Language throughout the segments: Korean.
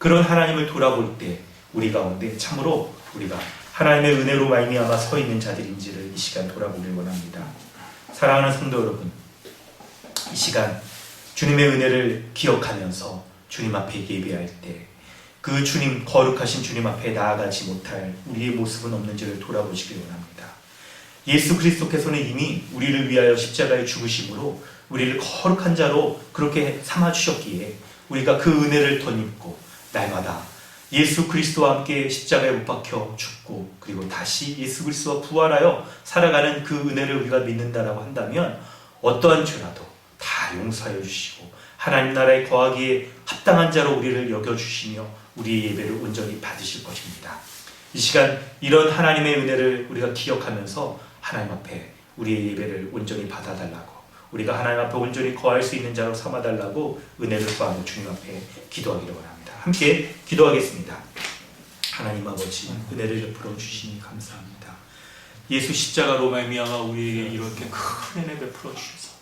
그런 하나님을 돌아볼 때 우리 가운데 참으로 우리가 하나님의 은혜로 말미암아 서 있는 자들인지를 이 시간 돌아보길 원합니다. 사랑하는 성도 여러분, 이 시간 주님의 은혜를 기억하면서 주님 앞에 예배할 때 그 주님, 거룩하신 주님 앞에 나아가지 못할 우리의 모습은 없는지를 돌아보시길 원합니다. 예수 그리스도께서는 이미 우리를 위하여 십자가에 죽으심으로 우리를 거룩한 자로 그렇게 삼아주셨기에 우리가 그 은혜를 덧입고 날마다 예수 그리스도와 함께 십자가에 못 박혀 죽고 그리고 다시 예수 그리스도와 부활하여 살아가는 그 은혜를 우리가 믿는다라고 한다면 어떠한 죄라도 다 용서하여 주시고 하나님 나라에 거하기에 합당한 자로 우리를 여겨주시며 우리의 예배를 온전히 받으실 것입니다. 이 시간 이런 하나님의 은혜를 우리가 기억하면서 하나님 앞에 우리의 예배를 온전히 받아달라고, 우리가 하나님 앞에 온전히 거할 수 있는 자로 삼아달라고 은혜를 구하며 주님 앞에 기도하기를 원합니다. 함께 기도하겠습니다. 하나님 아버지, 은혜를 베풀어 주시니 감사합니다. 예수 십자가로 말미암아 우리에게 이렇게 큰 은혜 베풀어 주셔서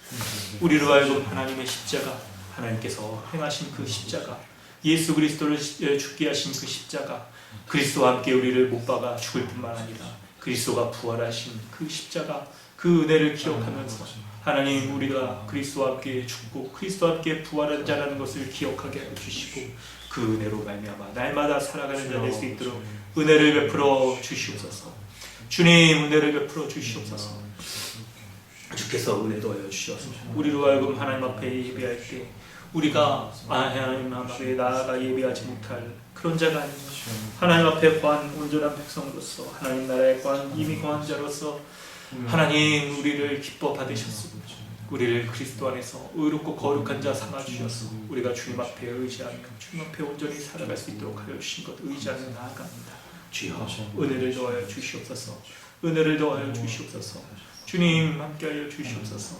우리로 하여금 하나님의 십자가, 하나님께서 행하신 그 십자가, 예수 그리스도를 죽게 하신 그 십자가, 그리스도와 함께 우리를 못 박아 죽을 뿐만 아니라 그리스도가 부활하신 그 십자가, 그 은혜를 기억하면서 하나님, 우리가 그리스도와 함께 죽고 그리스도와 함께 부활한 자라는 것을 기억하게 해주시고 그 은혜로 말미암아 날마다 살아가는 자 될 수 있도록 은혜를 베풀어 주시옵소서. 주님, 은혜를 베풀어 주시옵소서. 주께서 은혜 더하여 주셔서 우리로 하여금 하나님 앞에 예배할 때 우리가 하나님 앞에 나아가 예배하지 못할 그런 자가 아니라 하나님 앞에 거한 온전한 백성으로서 하나님 나라에 거한 이미 거한 자로서 하나님 우리를 기뻐 받으셨습니다. 우리를 그리스도 안에서 의롭고 거룩한 자 삼아주셔서 우리가 주님 앞에 의지하며 주님 앞에 온전히 살아갈 수 있도록 하여 주신 것 의지하며 나아갑니다. 주여, 은혜를 더하여 주시옵소서. 은혜를 더하여 주시옵소서. 주님, 함께하여 주시옵소서.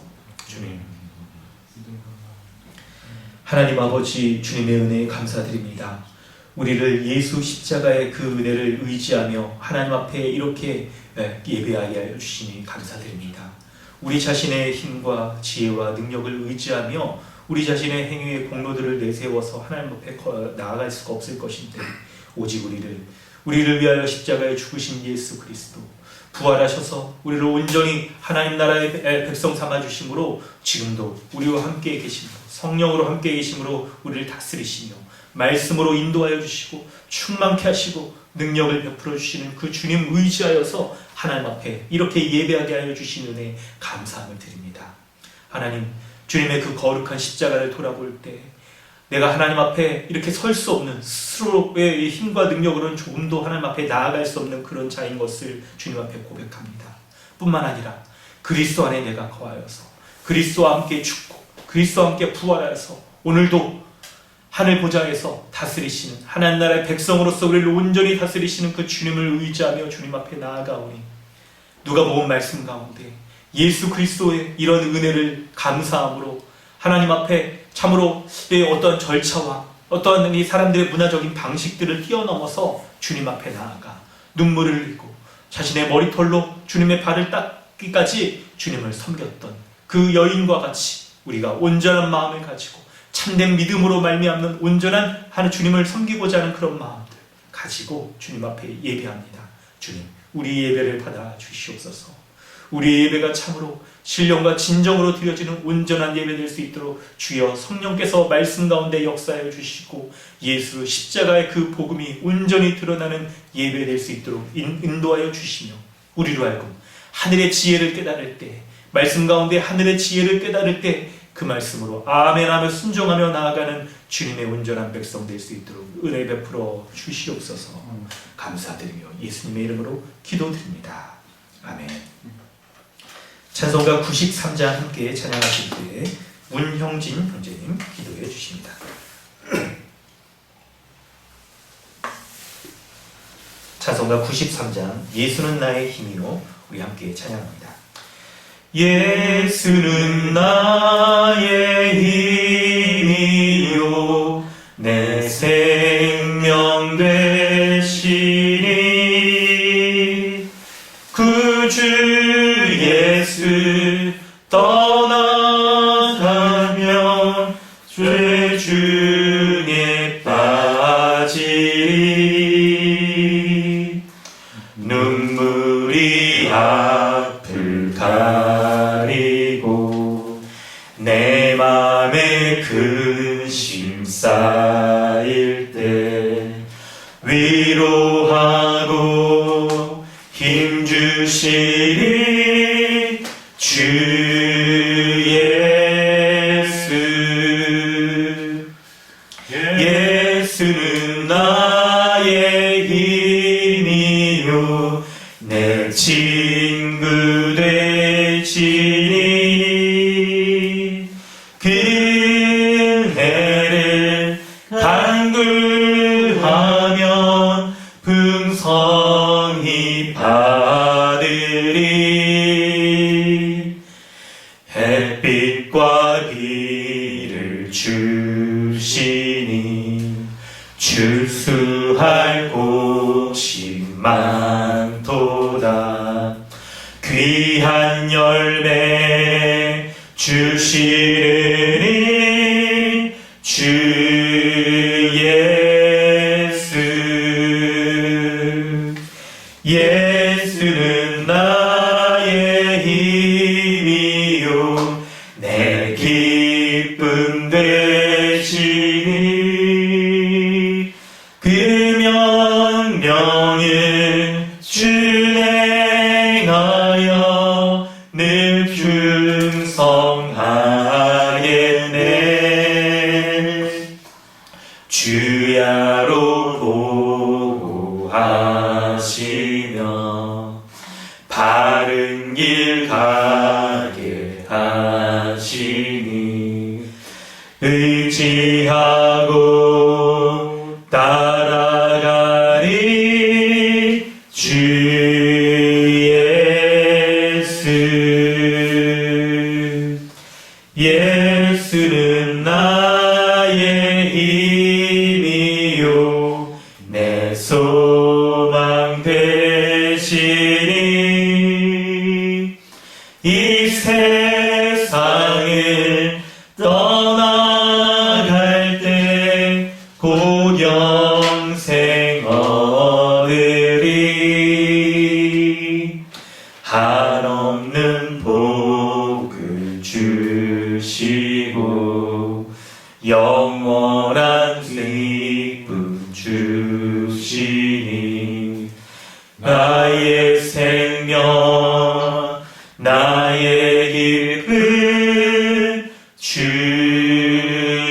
주님, 하나님 아버지, 주님의 은혜에 감사드립니다. 우리를 예수 십자가의 그 은혜를 의지하며 하나님 앞에 이렇게 예배하여 주시니 감사드립니다. 우리 자신의 힘과 지혜와 능력을 의지하며 우리 자신의 행위의 공로들을 내세워서 하나님 앞에 나아갈 수가 없을 것인데 오직 우리를 위하여 십자가에 죽으신 예수 그리스도 부활하셔서 우리를 온전히 하나님 나라의 백성 삼아주심으로 지금도 우리와 함께 계심으로 성령으로 함께 계심으로 우리를 다스리시며 말씀으로 인도하여 주시고 충만케 하시고 능력을 베풀어 주시는 그 주님 의지하여서 하나님 앞에 이렇게 예배하게 하여 주신 은혜에 감사함을 드립니다. 하나님, 주님의 그 거룩한 십자가를 돌아볼 때 내가 하나님 앞에 이렇게 설 수 없는 스스로의 힘과 능력으로는 조금도 하나님 앞에 나아갈 수 없는 그런 자인 것을 주님 앞에 고백합니다. 뿐만 아니라 그리스도 안에 내가 거하여서 그리스도와 함께 죽고 그리스도와 함께 부활하여서 오늘도 하늘 보좌에서 다스리시는 하나님 나라의 백성으로서 우리를 온전히 다스리시는 그 주님을 의지하며 주님 앞에 나아가오니 누가복음 말씀 가운데 예수 그리스도의 이런 은혜를 감사함으로 하나님 앞에 참으로 어떤 절차와 어떤 이 사람들의 문화적인 방식들을 뛰어넘어서 주님 앞에 나아가 눈물을 흘리고 자신의 머리털로 주님의 발을 닦기까지 주님을 섬겼던 그 여인과 같이 우리가 온전한 마음을 가지고 참된 믿음으로 말미암는 온전한 하나님 주님을 섬기고자 하는 그런 마음들 가지고 주님 앞에 예배합니다. 주님, 우리 예배를 받아 주시옵소서. 우리의 예배가 참으로 신령과 진정으로 드려지는 온전한 예배 될 수 있도록 주여 성령께서 말씀 가운데 역사해 주시고 예수 십자가의 그 복음이 온전히 드러나는 예배 될 수 있도록 인도하여 주시며 우리로 하여금 하늘의 지혜를 깨달을 때 말씀 가운데 하늘의 지혜를 깨달을 때 그 말씀으로 아멘하며 순종하며 나아가는 주님의 온전한 백성 될 수 있도록 은혜 베풀어 주시옵소서. 감사드리며 예수님의 이름으로 기도드립니다. 아멘. 찬송가 93장 함께 찬양하실 때 문형진 형제님 기도해 주십니다. 찬송가 93장 예수는 나의 힘이요, 우리 함께 찬양합니다. 예수는 나의 힘이요 내 생명 되시니 그 주 예수 떠나가면 죄 중에 빠지리. 가지리 눈물이 앞을 가리고 내 맘에 근심 쌓일 때 위로하고 힘주시리 주 예수. 예수는 나의 힘이요 내 친구 되시니 그네를 간구하면 풍성히 받으리. 햇빛과 비를 주시니 추수할 곳이 많도다. 귀한 열매 주시리니 주 예수. 예수는 나의 힘이요 내 기쁨 되시니 그 명령을 준행하여 늘 충성하겠네. 주야로 보호하시며 바른 길 가게 하시니 의지하고 따라가리 주 예수. 예수는 나의 힘이요 내 소망 되시니 이 세상을 떠나갈 때 곧 영생 얻으리. 한없는 복을 주시고 영원한 기쁨 주시니 나의 생명 나의 기쁨 주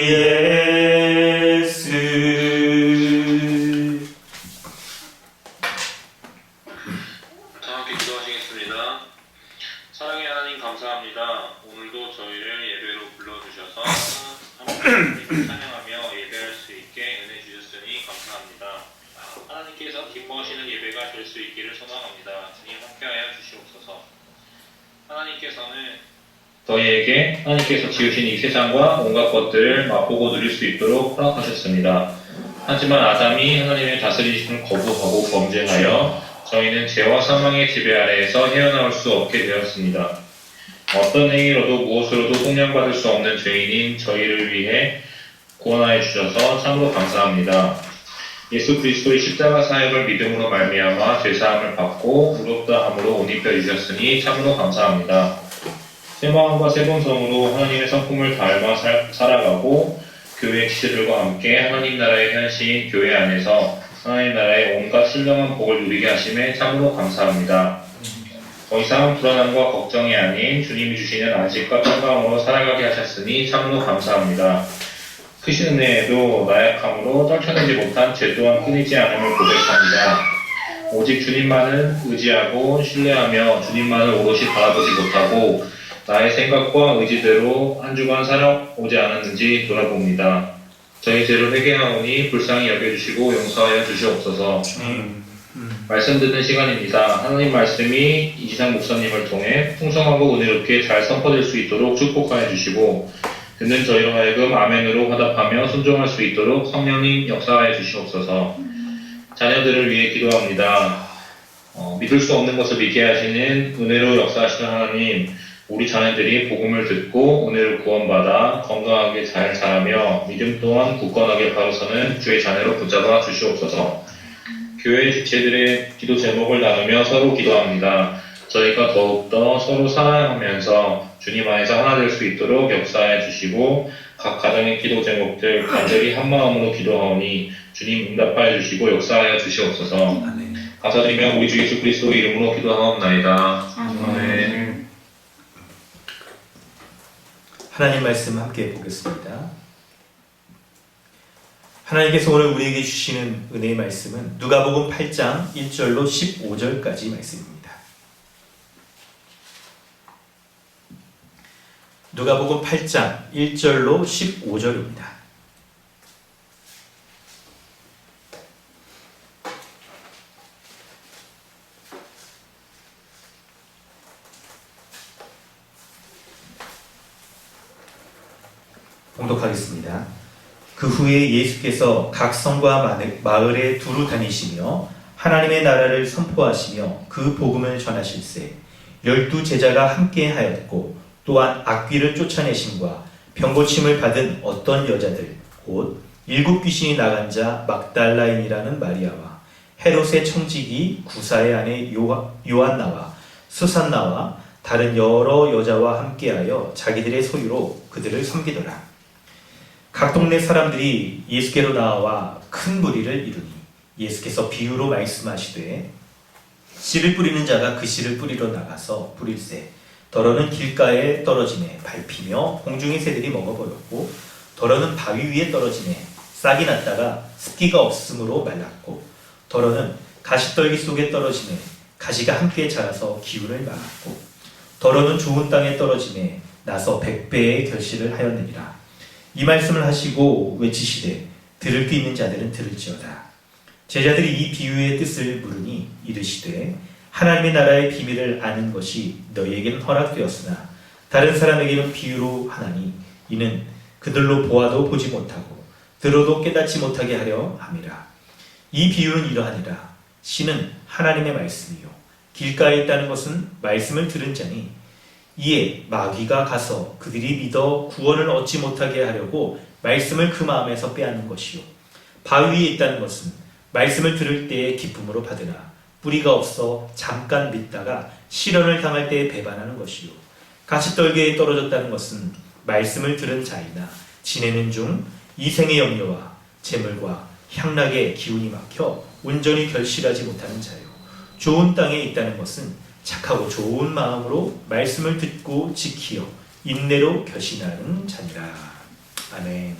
예수. 함께 기도하시겠습니다. 사랑의 하나님 감사합니다. 오늘도 저희를 예배로 불러주셔서 함께 찬양하며 예배할 수 있게 은혜 주셨으니 감사합니다. 하나님께서 기뻐하시는 예배가 될 수 있기를 소망합니다. 주님 함께하여 주시옵소서. 하나님께서는 저희에게 하나님께서 지으신 이 세상과 온갖 것들을 맛보고 누릴 수 있도록 허락하셨습니다. 하지만 아담이 하나님의 다스리심을 거부하고 범죄하여 저희는 죄와 사망의 지배 아래에서 헤어나올 수 없게 되었습니다. 어떤 행위로도 무엇으로도 속량받을 수 없는 죄인인 저희를 위해 구원하여 주셔서 참으로 감사합니다. 예수 그리스도의 십자가 사역을 믿음으로 말미암아 죄사함을 받고 의롭다함으로 옷 입혀 주셨으니 참으로 감사합니다. 새 마음과 새 본성으로 하나님의 성품을 닮아 살아가고 교회 지체들과 함께 하나님 나라의 현시인 교회 안에서 하나님 나라의 온갖 신령한 복을 누리게 하심에 참으로 감사합니다. 더 이상 불안함과 걱정이 아닌 주님이 주시는 안식과 평강으로 살아가게 하셨으니 참으로 감사합니다. 크신 은혜에도 나약함으로 떨쳐내지 못한 죄 또한 끊이지 않음을 고백합니다. 오직 주님만을 의지하고 신뢰하며 주님만을 오롯이 바라보지 못하고 나의 생각과 의지대로 한 주간 살아오지 않았는지 돌아봅니다. 저희 죄를 회개하오니 불쌍히 여겨주시고 용서하여 주시옵소서. 말씀 듣는 시간입니다. 하나님 말씀이 이지상 목사님을 통해 풍성하고 은혜롭게 잘 선포될 수 있도록 축복하여 주시고 듣는 저희로 하여금 아멘으로 화답하며 순종할 수 있도록 성령님 역사하여 주시옵소서. 자녀들을 위해 기도합니다. 믿을 수 없는 것을 믿게 하시는 은혜로 역사하시는 하나님, 우리 자녀들이 복음을 듣고 은혜를 구원받아 건강하게 잘 자라며 믿음 또한 굳건하게 바로 서는 주의 자녀로 붙잡아 주시옵소서. 교회 지체들의 기도 제목을 나누며 서로 기도합니다. 저희가 더욱더 서로 사랑하면서 주님 안에서 하나 될 수 있도록 역사해 주시고 각 가정의 기도 제목들 간절히 한 마음으로 기도하오니 주님 응답하여 주시고 역사하여 주시옵소서. 아멘. 감사드리며 우리 주 예수 그리스도 이름으로 기도하옵나이다. 아멘. 하나님 말씀 함께 보겠습니다. 하나님께서 오늘 우리에게 주시는 은혜의 말씀은 누가복음 8장 1절로 15절까지 말씀입니다. 누가복음 8장 1절로 15절입니다. 봉독하겠습니다. 그 후에 예수께서 각 성과 마을에 두루 다니시며 하나님의 나라를 선포하시며 그 복음을 전하실세 12 제자가 함께 하였고 또한 악귀를 쫓아내심과 병고침을 받은 어떤 여자들 곧 7 귀신이 나간 자 막달라인이라는 마리아와 헤롯의 청지기 구사의 아내 요한나와 수산나와 다른 여러 여자와 함께하여 자기들의 소유로 그들을 섬기더라. 각 동네 사람들이 예수께로 나와 큰 무리를 이루니 예수께서 비유로 말씀하시되 씨를 뿌리는 자가 그 씨를 뿌리러 나가서 뿌릴새 더러는 길가에 떨어지매 밟히며 공중의 새들이 먹어버렸고 더러는 바위 위에 떨어지매 싹이 났다가 습기가 없으므로 말랐고 더러는 가시떨기 속에 떨어지매 가시가 함께 자라서 기운을 막았고 더러는 좋은 땅에 떨어지매 나서 100배의 결실을 하였느니라. 이 말씀을 하시고 외치시되 들을 귀 있는 자들은 들을지어다. 제자들이 이 비유의 뜻을 물으니 이르시되 하나님의 나라의 비밀을 아는 것이 너희에게는 허락되었으나 다른 사람에게는 비유로 하나니 이는 그들로 보아도 보지 못하고 들어도 깨닫지 못하게 하려 함이라. 이 비유는 이러하니라. 씨는 하나님의 말씀이요 길가에 있다는 것은 말씀을 들은 자니 이에 마귀가 가서 그들이 믿어 구원을 얻지 못하게 하려고 말씀을 그 마음에서 빼앗는 것이요 바위 위에 있다는 것은 말씀을 들을 때에 기쁨으로 받으나 뿌리가 없어 잠깐 믿다가 시련을 당할 때에 배반하는 것이요 가시떨기에 떨어졌다는 것은 말씀을 들은 자이나 지내는 중 이생의 염려와 재물과 향락의 기운이 막혀 온전히 결실하지 못하는 자요 좋은 땅에 있다는 것은 착하고 좋은 마음으로 말씀을 듣고 지키어 인내로 결신하는 자니라. 아멘.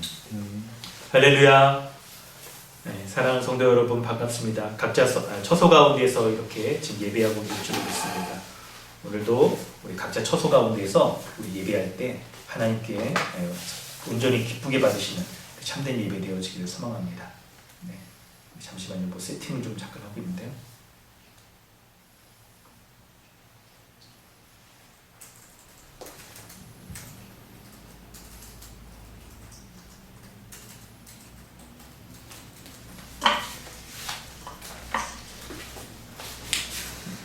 할렐루야. 네, 사랑하는 성도 여러분 반갑습니다. 각자 처소 가운데서 이렇게 지금 예배하고 있는 줄 믿습니다. 오늘도 우리 각자 처소 가운데서 우리 예배할 때 하나님께 온전히 기쁘게 받으시는 참된 예배 되어지기를 소망합니다. 네, 잠시만요. 뭐 세팅을 좀 잠깐 하고 있는데요.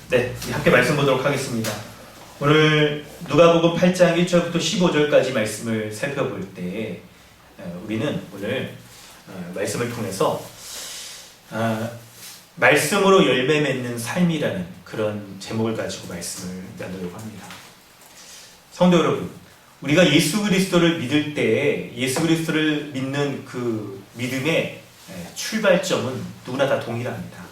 네, 함께 말씀 보도록 하겠습니다. 오늘 누가복음 8장 1절부터 15절까지 말씀을 살펴볼 때 우리는 오늘 말씀을 통해서 말씀으로 열매 맺는 삶이라는 그런 제목을 가지고 말씀을 나누려고 합니다. 성도 여러분, 우리가 예수 그리스도를 믿을 때 예수 그리스도를 믿는 그 믿음의 출발점은 누구나 다 동일합니다.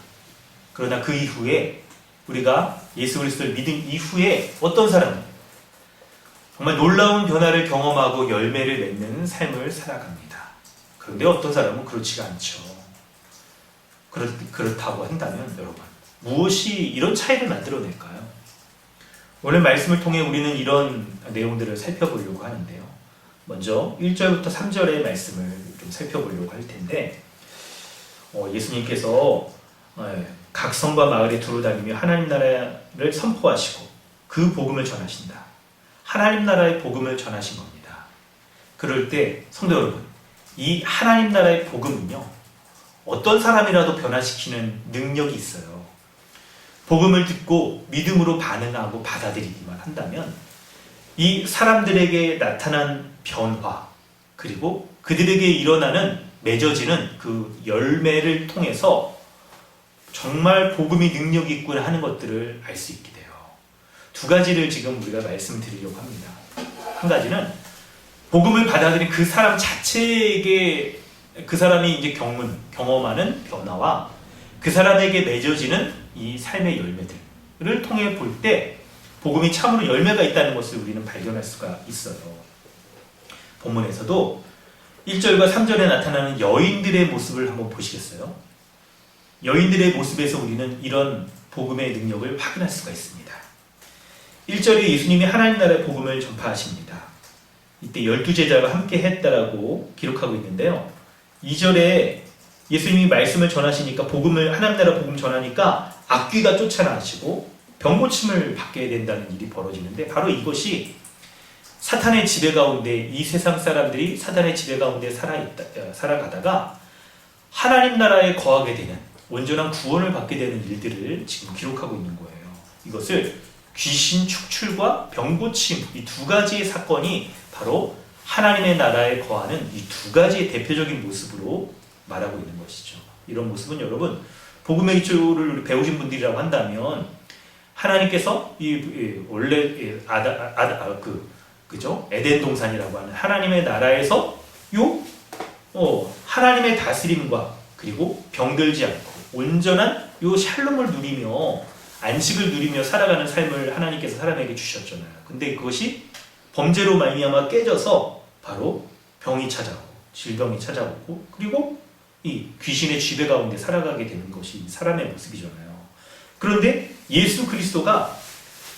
그러나 그 이후에 우리가 예수 그리스도를 믿은 이후에 어떤 사람은 정말 놀라운 변화를 경험하고 열매를 맺는 삶을 살아갑니다. 그런데 어떤 사람은 그렇지가 않죠. 그렇다고 한다면 여러분, 무엇이 이런 차이를 만들어낼까요? 오늘 말씀을 통해 우리는 이런 내용들을 살펴보려고 하는데요. 먼저 1절부터 3절의 말씀을 좀 살펴보려고 할 텐데 예수님께서 각 성과 마을에 두루 다니며 하나님 나라를 선포하시고 그 복음을 전하신다. 하나님 나라의 복음을 전하신 겁니다. 그럴 때 성도 여러분, 이 하나님 나라의 복음은요, 어떤 사람이라도 변화시키는 능력이 있어요. 복음을 듣고 믿음으로 반응하고 받아들이기만 한다면 이 사람들에게 나타난 변화, 그리고 그들에게 일어나는 맺어지는 그 열매를 통해서 정말 복음이 능력이 있구나 하는 것들을 알 수 있게 돼요. 두 가지를 지금 우리가 말씀드리려고 합니다. 한 가지는 복음을 받아들인 그 사람 자체에게, 그 사람이 이제 경험하는 변화와 그 사람에게 맺어지는 이 삶의 열매들을 통해 볼 때 복음이 참으로 열매가 있다는 것을 우리는 발견할 수가 있어요. 본문에서도 1절과 3절에 나타나는 여인들의 모습을 한번 보시겠어요? 여인들의 모습에서 우리는 이런 복음의 능력을 확인할 수가 있습니다. 1절에 예수님이 하나님 나라의 복음을 전파하십니다. 이때 12제자가 함께 했다라고 기록하고 있는데요. 2절에 예수님이 말씀을 전하시니까 하나님 나라 복음 전하니까 악귀가 쫓아나시고 병고침을 받게 된다는 일이 벌어지는데, 바로 이것이 사탄의 지배 가운데, 이 세상 사람들이 사탄의 지배 가운데 살아가다가 하나님 나라에 거하게 되는, 온전한 구원을 받게 되는 일들을 지금 기록하고 있는 거예요. 이것을 귀신 축출과 병고침, 이 두 가지의 사건이 바로 하나님의 나라에 거하는 이 두 가지의 대표적인 모습으로 말하고 있는 것이죠. 이런 모습은 여러분, 복음의 기초를 배우신 분들이라고 한다면 하나님께서 원래 그죠? 에덴 동산이라고 하는 하나님의 나라에서 하나님의 다스림과 그리고 병들지 않고 온전한 샬롬을 누리며 안식을 누리며 살아가는 삶을 하나님께서 사람에게 주셨잖아요. 근데 그것이 범죄로 말미암아 깨져서 바로 병이 찾아오고 질병이 찾아오고 그리고 이 귀신의 지배 가운데 살아가게 되는 것이 사람의 모습이잖아요. 그런데 예수 그리스도가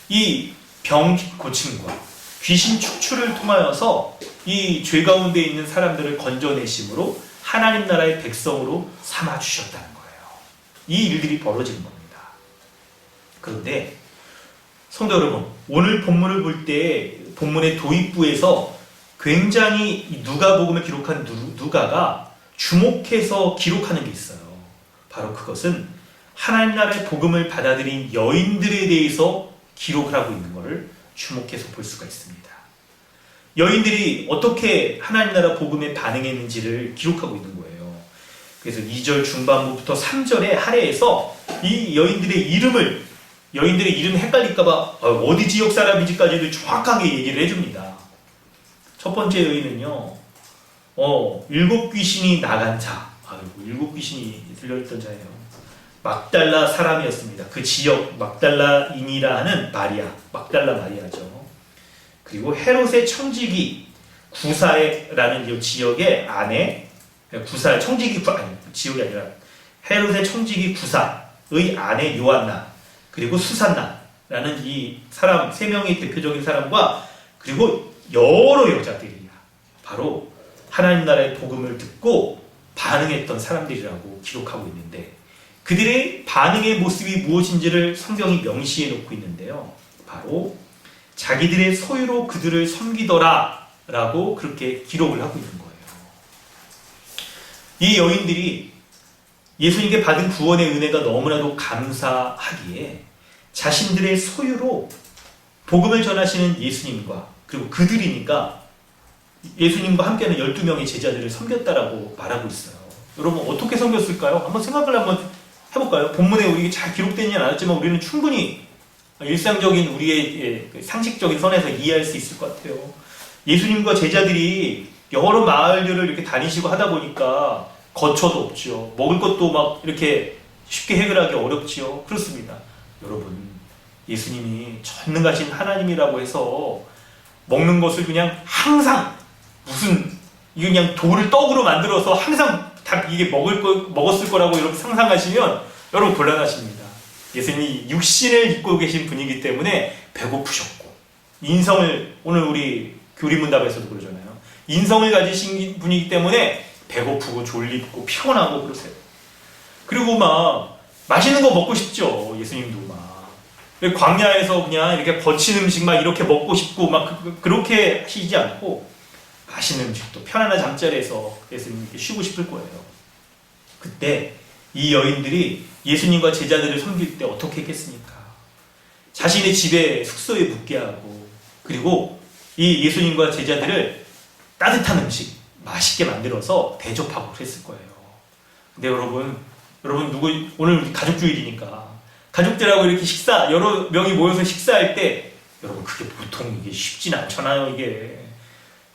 이 병 고침과 귀신 축출을 통하여서 이 죄 가운데 있는 사람들을 건져내심으로 하나님 나라의 백성으로 삼아주셨다는 거예요. 이 일들이 벌어지는 겁니다. 그런데 성도 여러분, 오늘 본문을 볼 때 본문의 도입부에서 굉장히 누가복음을 기록한 누가가 주목해서 기록하는 게 있어요. 바로 그것은 하나님 나라의 복음을 받아들인 여인들에 대해서 기록을 하고 있는 것을 주목해서 볼 수가 있습니다. 여인들이 어떻게 하나님 나라 복음에 반응했는지를 기록하고 있는 거예요. 그래서 2절 중반부부터 3절의 하례에서 이 여인들의 이름 헷갈릴까봐 어디 지역 사람인지까지도 정확하게 얘기를 해줍니다. 첫 번째 여인은요, 7 귀신이 나간 자, 7 귀신이 들려있던 자예요. 막달라 사람이었습니다. 그 지역 막달라인이라 하는 막달라 마리아죠. 그리고 헤롯의 청지기 구사라는 이 지역의 아내, 지역이 아니라 헤롯의 청지기 구사의 아내 요한나, 그리고 수산나라는 이 사람 3명의 대표적인 사람과 그리고 여러 여자들이야. 바로 하나님 나라의 복음을 듣고 반응했던 사람들이라고 기록하고 있는데, 그들의 반응의 모습이 무엇인지를 성경이 명시해 놓고 있는데요. 바로 자기들의 소유로 그들을 섬기더라 라고 그렇게 기록을 하고 있는 거예요. 이 여인들이 예수님께 받은 구원의 은혜가 너무나도 감사하기에 자신들의 소유로 복음을 전하시는 예수님과, 그리고 그들이니까 예수님과 함께하는 12명의 제자들을 섬겼다라고 말하고 있어요. 여러분, 어떻게 섬겼을까요? 한번 생각을 해볼까요? 본문에 우리 잘 기록되지는 않았지만 우리는 충분히 일상적인 우리의 상식적인 선에서 이해할 수 있을 것 같아요. 예수님과 제자들이 여러 마을들을 이렇게 다니시고 하다 보니까 거처도 없죠. 먹을 것도 막 이렇게 쉽게 해결하기 어렵지요. 그렇습니다. 여러분, 예수님이 전능하신 하나님이라고 해서 먹는 것을 그냥 항상 이게 그냥 돌을 떡으로 만들어서 항상 다 이게 먹었을 거라고 여러분 상상하시면 여러분 곤란하십니다. 예수님이 육신을 입고 계신 분이기 때문에 배고프셨고, 인성을, 오늘 우리 교리문답에서도 그러잖아요. 인성을 가지신 분이기 때문에 배고프고 졸립고 피곤하고 그러세요. 그리고 막 맛있는 거 먹고 싶죠. 예수님도 막 광야에서 그냥 이렇게 거친 음식 막 이렇게 먹고 싶고 막 그렇게 하시지 않고 맛있는 음식도 편안한 잠자리에서 예수님 이렇게 쉬고 싶을 거예요. 그때 이 여인들이 예수님과 제자들을 섬길 때 어떻게 했겠습니까? 자신의 집에 숙소에 묵게 하고, 그리고 이 예수님과 제자들을 따뜻한 음식 맛있게 만들어서 대접하고 그랬을 거예요. 근데 여러분 오늘 가족 주일이니까 가족들하고 이렇게 여러 명이 모여서 식사할 때 여러분 그게 보통 이게 쉽진 않잖아요. 이게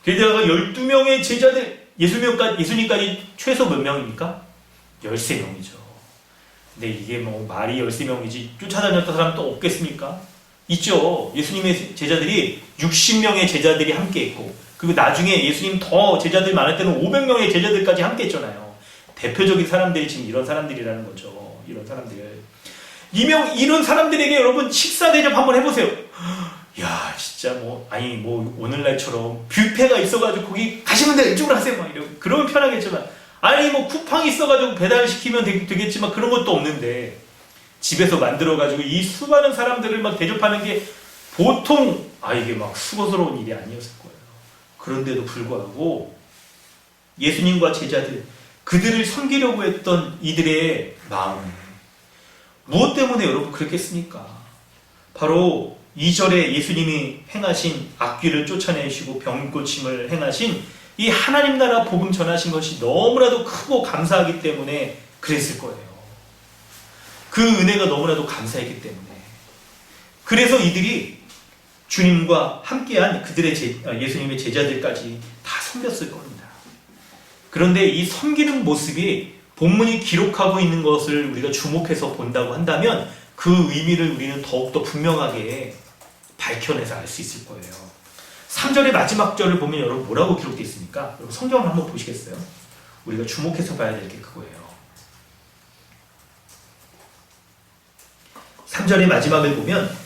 게다가 12명의 제자들 예수님까지 최소 몇 명입니까? 13명이죠. 근데 이게 뭐 말이 13명이지 쫓아다녔던 사람 또 없겠습니까? 있죠. 예수님의 제자들이 60명의 제자들이 함께 있고, 그리고 나중에 예수님 더 제자들 많을 때는 500명의 제자들까지 함께 했잖아요. 대표적인 사람들이 지금 이런 사람들이라는 거죠. 이런 사람들. 이런 사람들에게 여러분 식사 대접 한번 해보세요. 야, 진짜 오늘날처럼 뷔페가 있어가지고 거기 가시면 돼요. 이쪽으로 하세요. 막 이러고. 그러면 편하겠지만, 쿠팡이 있어가지고 배달시키면 되겠지만 그런 것도 없는데, 집에서 만들어가지고 이 수많은 사람들을 막 대접하는 게 보통, 이게 막 수고스러운 일이 아니었을 거예요. 그런데도 불구하고 예수님과 제자들, 그들을 섬기려고 했던 이들의 마음, 무엇 때문에 여러분 그랬겠습니까? 바로 2절에 예수님이 행하신 악귀를 쫓아내시고 병 고침을 행하신 이 하나님 나라 복음 전하신 것이 너무나도 크고 감사하기 때문에 그랬을 거예요. 그 은혜가 너무나도 감사했기 때문에. 그래서 이들이 주님과 함께한 예수님의 제자들까지 다 섬겼을 겁니다. 그런데 이 섬기는 모습이 본문이 기록하고 있는 것을 우리가 주목해서 본다고 한다면 그 의미를 우리는 더욱더 분명하게 밝혀내서 알 수 있을 거예요. 3절의 마지막 절을 보면 여러분 뭐라고 기록되어 있습니까? 여러분 성경을 한번 보시겠어요? 우리가 주목해서 봐야 될 게 그거예요. 3절의 마지막을 보면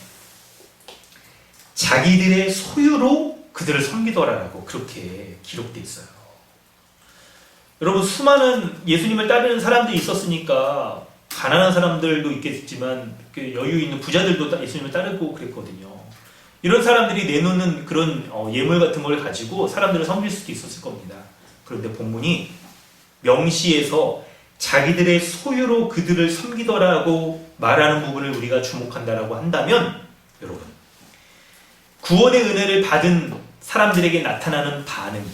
자기들의 소유로 그들을 섬기더라라고 그렇게 기록되어 있어요. 여러분 수많은 예수님을 따르는 사람들이 있었으니까 가난한 사람들도 있겠지만 여유 있는 부자들도 예수님을 따르고 그랬거든요. 이런 사람들이 내놓는 그런 예물 같은 걸 가지고 사람들을 섬길 수도 있었을 겁니다. 그런데 본문이 명시해서 자기들의 소유로 그들을 섬기더라고 말하는 부분을 우리가 주목한다라고 한다면 여러분 구원의 은혜를 받은 사람들에게 나타나는 반응을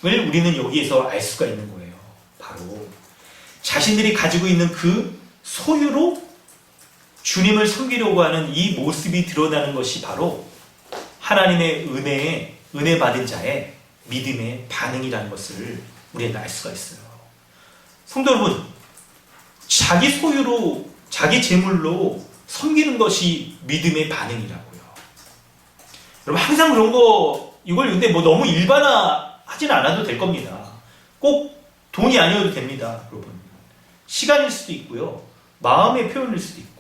우리는 여기에서 알 수가 있는 거예요. 바로 자신들이 가지고 있는 그 소유로 주님을 섬기려고 하는 이 모습이 드러나는 것이 바로 하나님의 은혜 받은 자의 믿음의 반응이라는 것을 우리는 알 수가 있어요. 성도 여러분, 자기 소유로, 자기 재물로 섬기는 것이 믿음의 반응이라고요. 여러분, 항상 그런 이걸 근데 너무 일반화하진 않아도 될 겁니다. 꼭 돈이 아니어도 됩니다, 여러분. 시간일 수도 있고요. 마음의 표현일 수도 있고.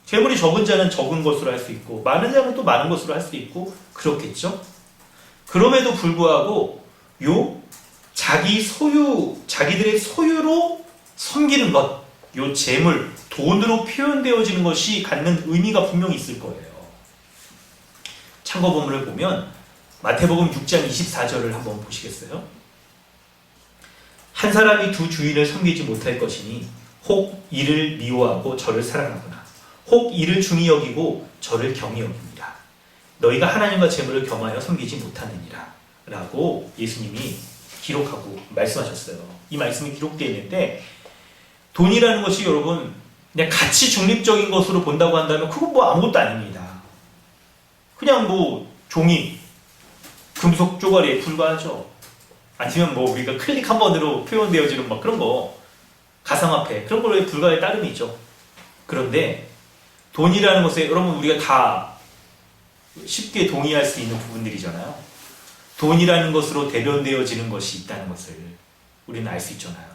재물이 적은 자는 적은 것으로 할 수 있고, 많은 자는 또 많은 것으로 할 수도 있고, 그렇겠죠? 그럼에도 불구하고, 자기들의 소유로 섬기는 것, 재물, 돈으로 표현되어지는 것이 갖는 의미가 분명히 있을 거예요. 참고 본문을 보면 마태복음 6장 24절을 한번 보시겠어요? 한 사람이 두 주인을 섬기지 못할 것이니 혹 이를 미워하고 저를 사랑하거나 혹 이를 중히 여기고 저를 경히 여깁니다. 너희가 하나님과 재물을 겸하여 섬기지 못하느니라 라고 예수님이 기록하고 말씀하셨어요. 이 말씀이 기록되어 있는데 돈이라는 것이 여러분 그냥 가치 중립적인 것으로 본다고 한다면 그건 아무것도 아닙니다. 그냥 종이, 금속 쪼가리에 불과하죠. 아니면 우리가 클릭 한 번으로 표현되어지는 그런 거, 가상화폐, 그런 거에 불과할 따름이죠. 그런데 돈이라는 것에 여러분 우리가 다 쉽게 동의할 수 있는 부분들이잖아요. 돈이라는 것으로 대변되어지는 것이 있다는 것을 우리는 알 수 있잖아요.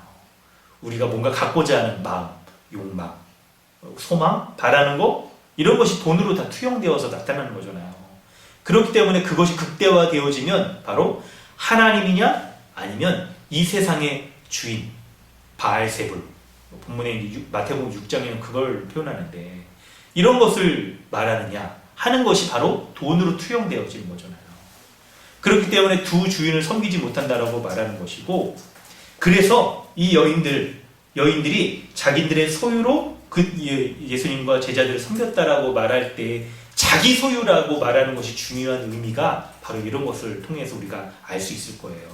우리가 뭔가 갖고자 하는 마음, 욕망, 소망, 바라는 거 이런 것이 돈으로 다 투영되어서 나타나는 거잖아요. 그렇기 때문에 그것이 극대화되어지면 바로 하나님이냐 아니면 이 세상의 주인 바알세불, 본문에 마태복음 6장에는 그걸 표현하는데 이런 것을 말하느냐 하는 것이 바로 돈으로 투영되어지는 거잖아요. 그렇기 때문에 두 주인을 섬기지 못한다라고 말하는 것이고, 그래서 이 여인들이 자기들의 소유로 예수님과 제자들을 섬겼다라고 말할 때 자기 소유라고 말하는 것이 중요한 의미가 바로 이런 것을 통해서 우리가 알 수 있을 거예요.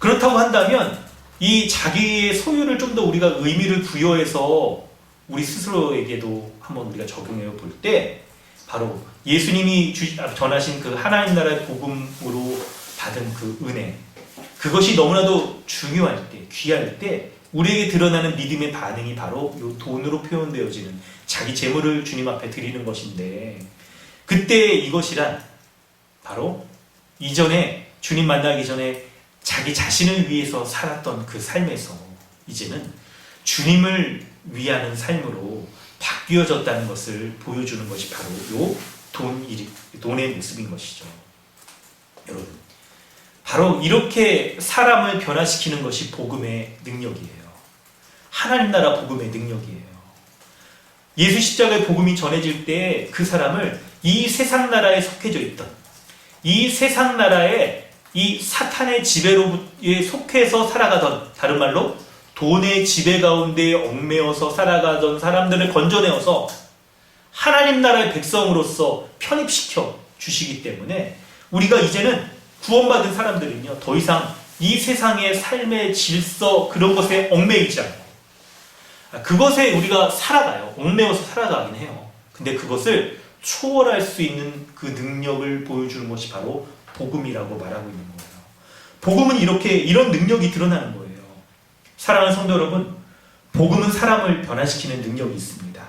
그렇다고 한다면 이 자기의 소유를 좀 더 우리가 의미를 부여해서 우리 스스로에게도 한번 우리가 적용해 볼 때 바로 예수님이 전하신 그 하나님 나라의 복음으로 받은 그 은혜, 그것이 너무나도 중요할 때, 귀할 때 우리에게 드러나는 믿음의 반응이 바로 이 돈으로 표현되어지는 자기 재물을 주님 앞에 드리는 것인데, 그때 이것이란 바로 이전에 주님 만나기 전에 자기 자신을 위해서 살았던 그 삶에서 이제는 주님을 위하는 삶으로 바뀌어졌다는 것을 보여주는 것이 바로 요 돈의 모습인 것이죠. 여러분, 바로 이렇게 사람을 변화시키는 것이 복음의 능력이에요. 하나님 나라 복음의 능력이에요. 예수 십자가의 복음이 전해질 때 그 사람을 이 세상 나라에 속해져 있던, 이 세상 나라의 이 사탄의 지배로에 속해서 살아가던, 다른 말로 돈의 지배 가운데 얽매여서 살아가던 사람들을 건져내어서 하나님 나라의 백성으로서 편입시켜 주시기 때문에 우리가 이제는 구원받은 사람들은요, 더 이상 이 세상의 삶의 질서, 그런 것에 얽매이지 않고 그것에 우리가 살아가요. 얽매여서 살아가긴 해요. 근데 그것을 초월할 수 있는 그 능력을 보여주는 것이 바로 복음이라고 말하고 있는 거예요. 복음은 이런 능력이 드러나는 거예요. 사랑하는 성도 여러분, 복음은 사람을 변화시키는 능력이 있습니다.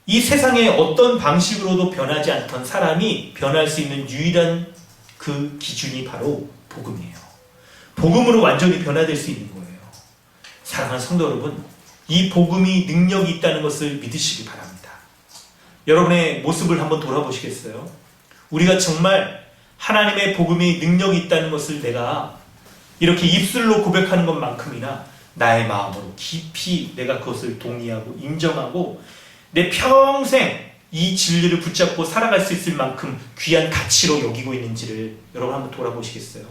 이 세상에 어떤 방식으로도 변하지 않던 사람이 변할 수 있는 유일한 그 기준이 바로 복음이에요. 복음으로 완전히 변화될 수 있는 거예요. 사랑하는 성도 여러분, 이 복음이 능력이 있다는 것을 믿으시기 바랍니다. 여러분의 모습을 한번 돌아보시겠어요? 우리가 정말 하나님의 복음이 능력이 있다는 것을 내가 이렇게 입술로 고백하는 것만큼이나 나의 마음으로 깊이 내가 그것을 동의하고 인정하고 내 평생 이 진리를 붙잡고 살아갈 수 있을 만큼 귀한 가치로 여기고 있는지를 여러분 한번 돌아보시겠어요?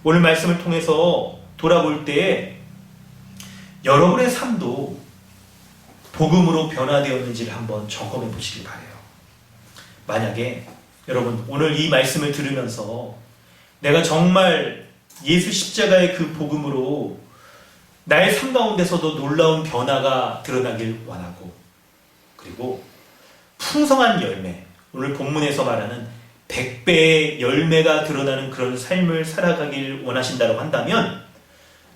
오늘 말씀을 통해서 돌아볼 때 여러분의 삶도 복음으로 변화되었는지를 한번 점검해 보시길 바라요. 만약에 여러분 오늘 이 말씀을 들으면서 내가 정말 예수 십자가의 그 복음으로 나의 삶 가운데서도 놀라운 변화가 드러나길 원하고, 그리고 풍성한 열매, 오늘 본문에서 말하는 100배의 열매가 드러나는 그런 삶을 살아가길 원하신다고 한다면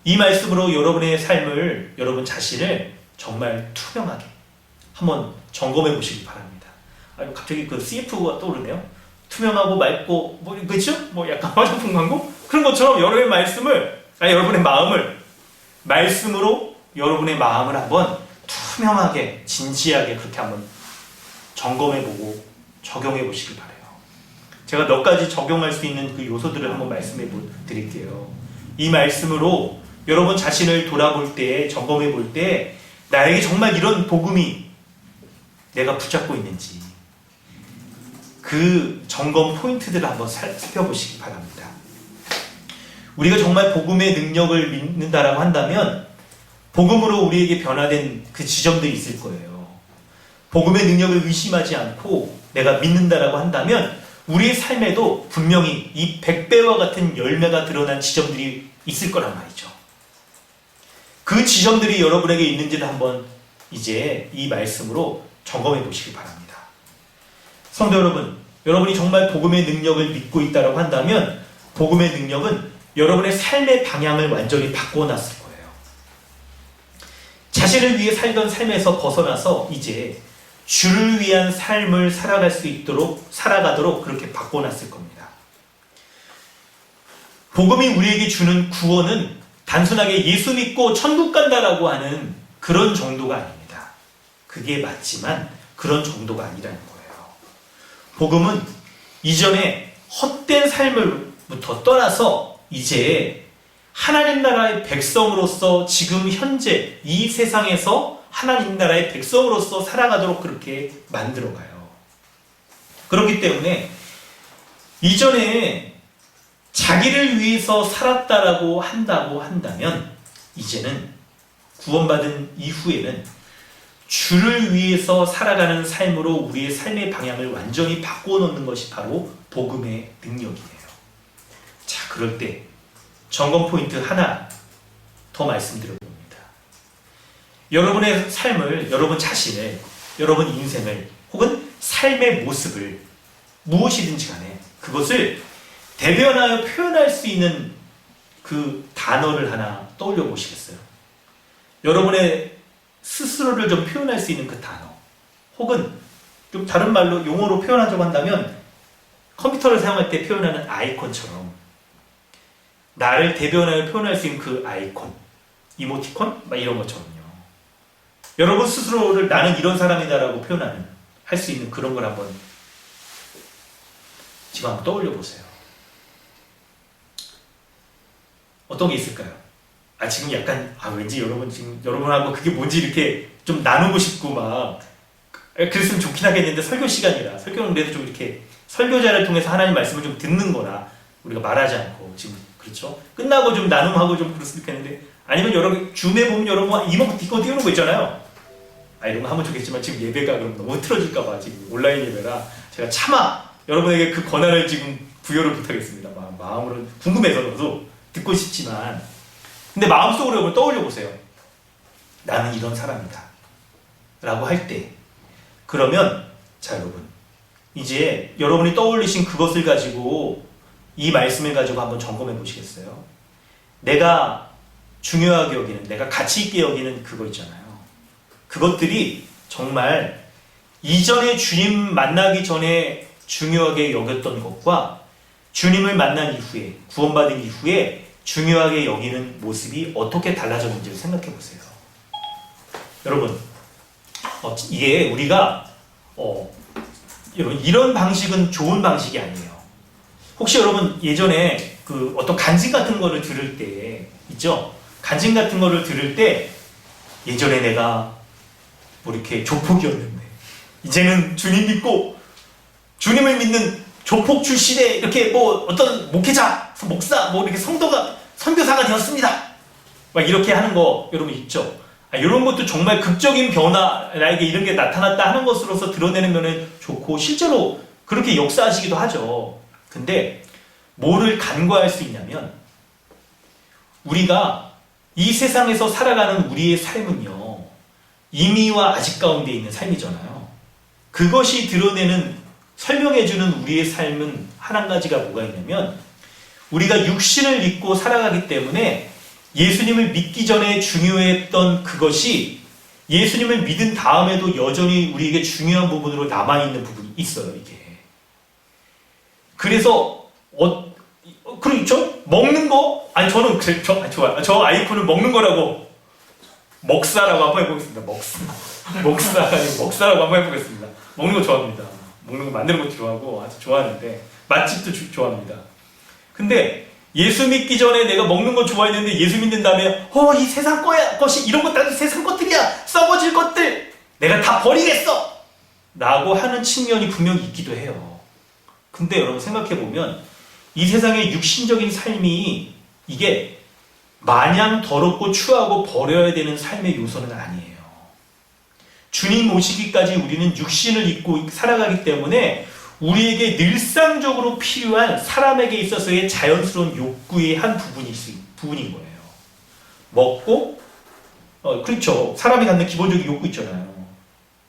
이 말씀으로 여러분의 삶을, 여러분 자신을 정말 투명하게 한번 점검해 보시기 바랍니다. 갑자기 그 CF가 떠오르네요. 투명하고 맑고 그렇죠? 약간 화장품 광고? 그런 것처럼 여러분의 말씀을, 여러분의 마음을 말씀으로 여러분의 마음을 한번 투명하게, 진지하게 그렇게 한번 점검해보고 적용해보시길 바라요. 제가 몇 가지 적용할 수 있는 그 요소들을 한번 말씀해 드릴게요. 이 말씀으로 여러분 자신을 돌아볼 때, 점검해 볼 때 나에게 정말 이런 복음이 내가 붙잡고 있는지 그 점검 포인트들을 한번 살펴보시기 바랍니다. 우리가 정말 복음의 능력을 믿는다라고 한다면 복음으로 우리에게 변화된 그 지점들이 있을 거예요. 복음의 능력을 의심하지 않고 내가 믿는다라고 한다면 우리의 삶에도 분명히 이 100배와 같은 열매가 드러난 지점들이 있을 거란 말이죠. 그 지점들이 여러분에게 있는지를 한번 이제 이 말씀으로 점검해 보시기 바랍니다. 성도 여러분, 여러분이 정말 복음의 능력을 믿고 있다고 한다면 복음의 능력은 여러분의 삶의 방향을 완전히 바꿔놨을 거예요. 자신을 위해 살던 삶에서 벗어나서 이제 주를 위한 삶을 살아가도록 그렇게 바꿔놨을 겁니다. 복음이 우리에게 주는 구원은 단순하게 예수 믿고 천국 간다라고 하는 그런 정도가 아닙니다. 그게 맞지만 그런 정도가 아니라는 거예요. 복음은 이전에 헛된 삶을부터 떠나서 이제 하나님 나라의 백성으로서 지금 현재 이 세상에서 하나님 나라의 백성으로서 살아가도록 그렇게 만들어가요. 그렇기 때문에 이전에 자기를 위해서 살았다라고 한다면 이제는 구원받은 이후에는 주를 위해서 살아가는 삶으로 우리의 삶의 방향을 완전히 바꾸어 놓는 것이 바로 복음의 능력이에요. 자, 그럴 때 점검 포인트 하나 더 말씀드려봅니다. 여러분의 삶을, 여러분 자신을, 여러분 인생을, 혹은 삶의 모습을 무엇이든지 간에 그것을 대변하여 표현할 수 있는 그 단어를 하나 떠올려 보시겠어요? 여러분의 스스로를 좀 표현할 수 있는 그 단어, 혹은 좀 다른 말로 용어로 표현하자고 한다면 컴퓨터를 사용할 때 표현하는 아이콘처럼 나를 대변하여 표현할 수 있는 그 아이콘, 이모티콘? 막 이런 것처럼요. 여러분 스스로를 나는 이런 사람이다라고 표현하는, 할 수 있는 그런 걸 한번 지금 한번 떠올려 보세요. 어떤 게 있을까요? 지금 약간, 왠지 여러분 지금, 여러분하고 그게 뭔지 이렇게 좀 나누고 싶고 막, 그랬으면 좋긴 하겠는데 설교 시간이라, 설교는 그래도 좀 이렇게 설교자를 통해서 하나님 말씀을 좀 듣는 거나, 우리가 말하지 않고, 지금, 그렇죠? 끝나고 좀 나눔하고 좀 그랬으면 좋겠는데, 아니면 여러분, 줌에 보면 여러분 이모티콘 띄우는 거 있잖아요. 이런 거 하면 좋겠지만, 지금 예배가 그럼 너무 틀어질까봐, 지금 온라인 예배라, 제가 차마 여러분에게 그 권한을 지금 부여를 못하겠습니다. 마음으로 궁금해서도 듣고 싶지만, 근데 마음속으로 여러분 떠올려 보세요. 나는 이런 사람이다 라고 할 때, 그러면 자 여러분, 이제 여러분이 떠올리신 그것을 가지고 이 말씀을 가지고 한번 점검해 보시겠어요? 내가 중요하게 여기는, 내가 가치 있게 여기는 그거 있잖아요. 그것들이 정말 이전에 주님 만나기 전에 중요하게 여겼던 것과 주님을 만난 이후에, 구원받은 이후에 중요하게 여기는 모습이 어떻게 달라졌는지를 생각해 보세요. 여러분, 이게 우리가 여러분, 이런 방식은 좋은 방식이 아니에요. 혹시 여러분 예전에 그 어떤 간증 같은 거를 들을 때 있죠? 간증 같은 거를 들을 때, 예전에 내가 뭐 이렇게 조폭이었는데 이제는 주님 믿고 주님을 믿는 조폭 출신의 이렇게 뭐 어떤 목회자, 목사, 뭐 이렇게 성도가, 선교사가 되었습니다. 막 이렇게 하는 거 여러분 있죠? 이런 것도 정말 극적인 변화, 나에게 이런 게 나타났다 하는 것으로서 드러내는 면은 좋고, 실제로 그렇게 역사하시기도 하죠. 근데 뭐를 간과할 수 있냐면, 우리가 이 세상에서 살아가는 우리의 삶은요, 이미와 아직 가운데 있는 삶이잖아요. 그것이 드러내는, 설명해주는 우리의 삶은 한 가지가 뭐가 있냐면, 우리가 육신을 믿고 살아가기 때문에 예수님을 믿기 전에 중요했던 그것이 예수님을 믿은 다음에도 여전히 우리에게 중요한 부분으로 남아있는 부분이 있어요, 이게. 그래서, 그렇죠? 먹는 거? 저는, 좋아요. 저 아이콘을 먹는 거라고, 먹사라고 한번 해보겠습니다. 먹사라고 한번 해보겠습니다. 먹는 거 좋아합니다. 먹는 거 만드는 것도 좋아하고, 아주 좋아하는데, 맛집도 좋아합니다. 근데, 예수 믿기 전에 내가 먹는 거 좋아했는데 예수 믿는 다음에 이 세상 것이 이런 것 다 세상 것들이야, 썩어질 것들 내가 다 버리겠어 라고 하는 측면이 분명히 있기도 해요. 근데 여러분 생각해보면 이 세상의 육신적인 삶이 이게 마냥 더럽고 추하고 버려야 되는 삶의 요소는 아니에요. 주님 오시기까지 우리는 육신을 입고 살아가기 때문에 우리에게 늘상적으로 필요한 사람에게 있어서의 자연스러운 욕구의 한 부분인 거예요. 먹고, 그렇죠. 사람이 갖는 기본적인 욕구 있잖아요.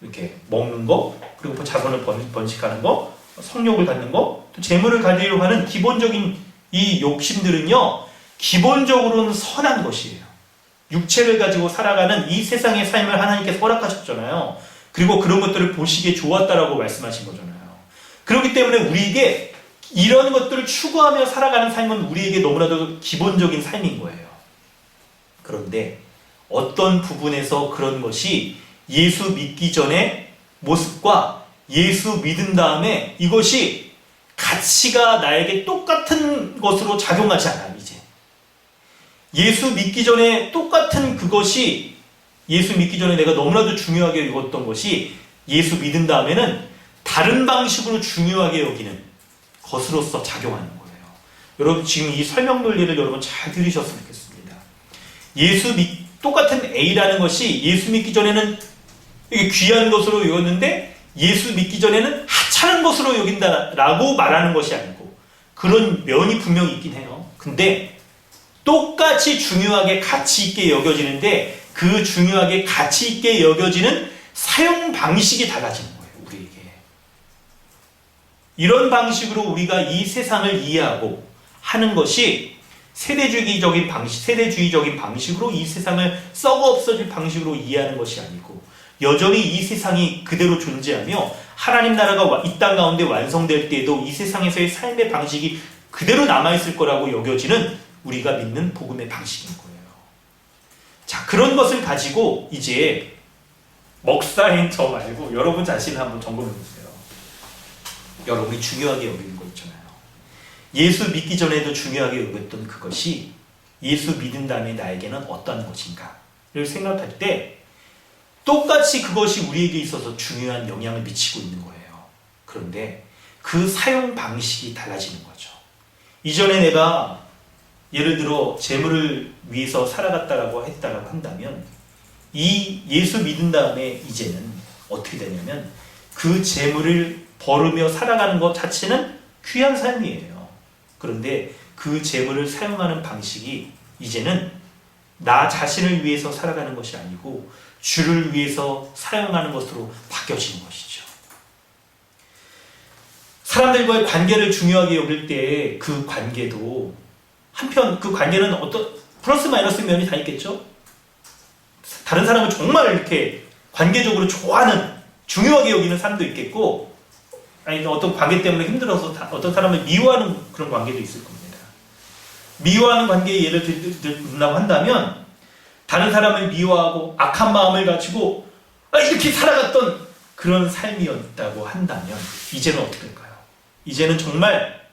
이렇게 먹는 거, 그리고 뭐 자손을 번식하는 거, 성욕을 갖는 거, 또 재물을 가지려고 하는 기본적인 이 욕심들은요, 기본적으로는 선한 것이에요. 육체를 가지고 살아가는 이 세상의 삶을 하나님께서 허락하셨잖아요. 그리고 그런 것들을 보시기에 좋았다라고 말씀하신 거잖아요. 그렇기 때문에 우리에게 이런 것들을 추구하며 살아가는 삶은 우리에게 너무나도 기본적인 삶인 거예요. 그런데 어떤 부분에서 그런 것이 예수 믿기 전의 모습과 예수 믿은 다음에 이것이 가치가 나에게 똑같은 것으로 작용하지 않아요, 이제. 예수 믿기 전에 똑같은 그것이, 예수 믿기 전에 내가 너무나도 중요하게 여겼던 것이 예수 믿은 다음에는 다른 방식으로 중요하게 여기는 것으로서 작용하는 거예요. 여러분 지금 이 설명 논리를 여러분 잘 들으셨으면 좋겠습니다. 똑같은 A라는 것이 예수 믿기 전에는 이게 귀한 것으로 여겼는데 예수 믿기 전에는 하찮은 것으로 여긴다라고 말하는 것이 아니고 그런 면이 분명히 있긴 해요. 근데 똑같이 중요하게 가치 있게 여겨지는데 그 중요하게 가치 있게 여겨지는 사용 방식이 달라지는 거예요. 우리에게. 이런 방식으로 우리가 이 세상을 이해하고 하는 것이 세대주의적인 방식으로 이 세상을 썩어 없어질 방식으로 이해하는 것이 아니고 여전히 이 세상이 그대로 존재하며 하나님 나라가 이 땅 가운데 완성될 때에도 이 세상에서의 삶의 방식이 그대로 남아있을 거라고 여겨지는 우리가 믿는 복음의 방식인 거예요. 자, 그런 것을 가지고 이제 먹사인 저 말고 여러분 자신을 한번 점검해 보세요. 여러분이 중요하게 여기는 거 있잖아요. 예수 믿기 전에도 중요하게 여겼던 그것이 예수 믿은 다음에 나에게는 어떤 것인가를 생각할 때 똑같이 그것이 우리에게 있어서 중요한 영향을 미치고 있는 거예요. 그런데 그 사용 방식이 달라지는 거죠. 이전에 내가 예를 들어 재물을 위해서 살아갔다라고 했다라고 한다면 이 예수 믿은 다음에 이제는 어떻게 되냐면 그 재물을 벌으며 살아가는 것 자체는 귀한 삶이에요. 그런데 그 재물을 사용하는 방식이 이제는 나 자신을 위해서 살아가는 것이 아니고 주를 위해서 사용하는 것으로 바뀌어지는 것이죠. 사람들과의 관계를 중요하게 여길 때 그 관계도 한편 그 관계는 어떤 플러스 마이너스 면이 다 있겠죠? 다른 사람을 정말 이렇게 관계적으로 좋아하는 중요하게 여기는 사람도 있겠고 아니 어떤 관계 때문에 힘들어서 어떤 사람을 미워하는 그런 관계도 있을 겁니다. 미워하는 관계에 예를 들다고 한다면 다른 사람을 미워하고 악한 마음을 가지고 이렇게 살아갔던 그런 삶이었다고 한다면 이제는 어떻게 될까요? 이제는 정말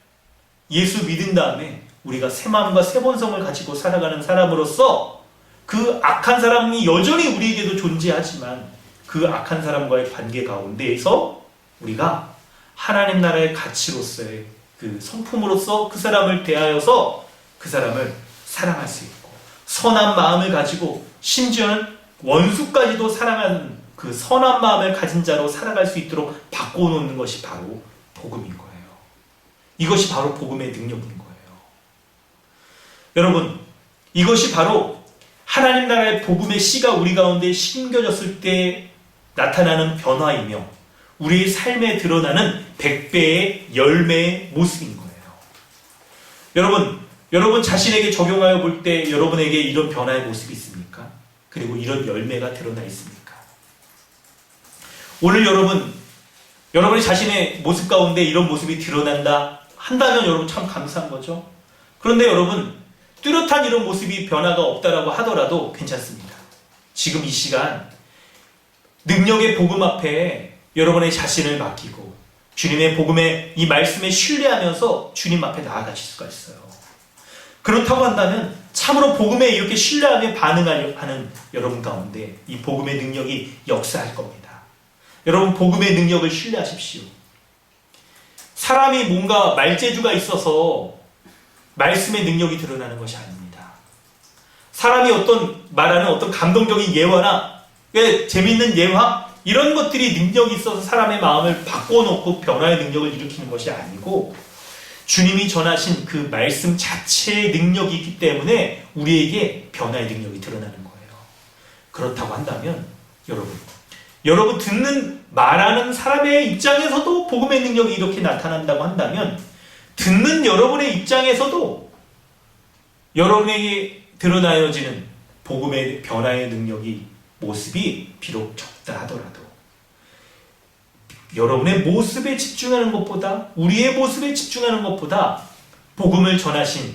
예수 믿은 다음에 우리가 새 마음과 새 본성을 가지고 살아가는 사람으로서 그 악한 사람이 여전히 우리에게도 존재하지만 그 악한 사람과의 관계 가운데에서 우리가 하나님 나라의 가치로서의 그 성품으로서 그 사람을 대하여서 그 사람을 사랑할 수 있고 선한 마음을 가지고 심지어는 원수까지도 사랑하는 그 선한 마음을 가진 자로 살아갈 수 있도록 바꿔놓는 것이 바로 복음인 거예요. 이것이 바로 복음의 능력인 거예요. 여러분, 이것이 바로 하나님 나라의 복음의 씨가 우리 가운데 심겨졌을 때 나타나는 변화이며 우리의 삶에 드러나는 100배의 열매의 모습인 거예요. 여러분 자신에게 적용하여 볼 때 여러분에게 이런 변화의 모습이 있습니까? 그리고 이런 열매가 드러나 있습니까? 오늘 여러분의 자신의 모습 가운데 이런 모습이 드러난다 한다면 여러분 참 감사한 거죠. 그런데 여러분 뚜렷한 이런 모습이 변화가 없다라고 하더라도 괜찮습니다. 지금 이 시간 능력의 복음 앞에 여러분의 자신을 맡기고 주님의 복음의 이 말씀에 신뢰하면서 주님 앞에 나아가실 수가 있어요. 그렇다고 한다면 참으로 복음에 이렇게 신뢰하며 반응하는 여러분 가운데 이 복음의 능력이 역사할 겁니다. 여러분 복음의 능력을 신뢰하십시오. 사람이 뭔가 말재주가 있어서 말씀의 능력이 드러나는 것이 아닙니다. 사람이 말하는 어떤 감동적인 예화나 재미있는 예화 이런 것들이 능력이 있어서 사람의 마음을 바꿔놓고 변화의 능력을 일으키는 것이 아니고 주님이 전하신 그 말씀 자체의 능력이 있기 때문에 우리에게 변화의 능력이 드러나는 거예요. 그렇다고 한다면 여러분 듣는 말하는 사람의 입장에서도 복음의 능력이 이렇게 나타난다고 한다면 듣는 여러분의 입장에서도 여러분에게 드러나여지는 복음의 변화의 능력이 모습이 비록 적다 하더라도 여러분의 모습에 집중하는 것보다 우리의 모습에 집중하는 것보다 복음을 전하신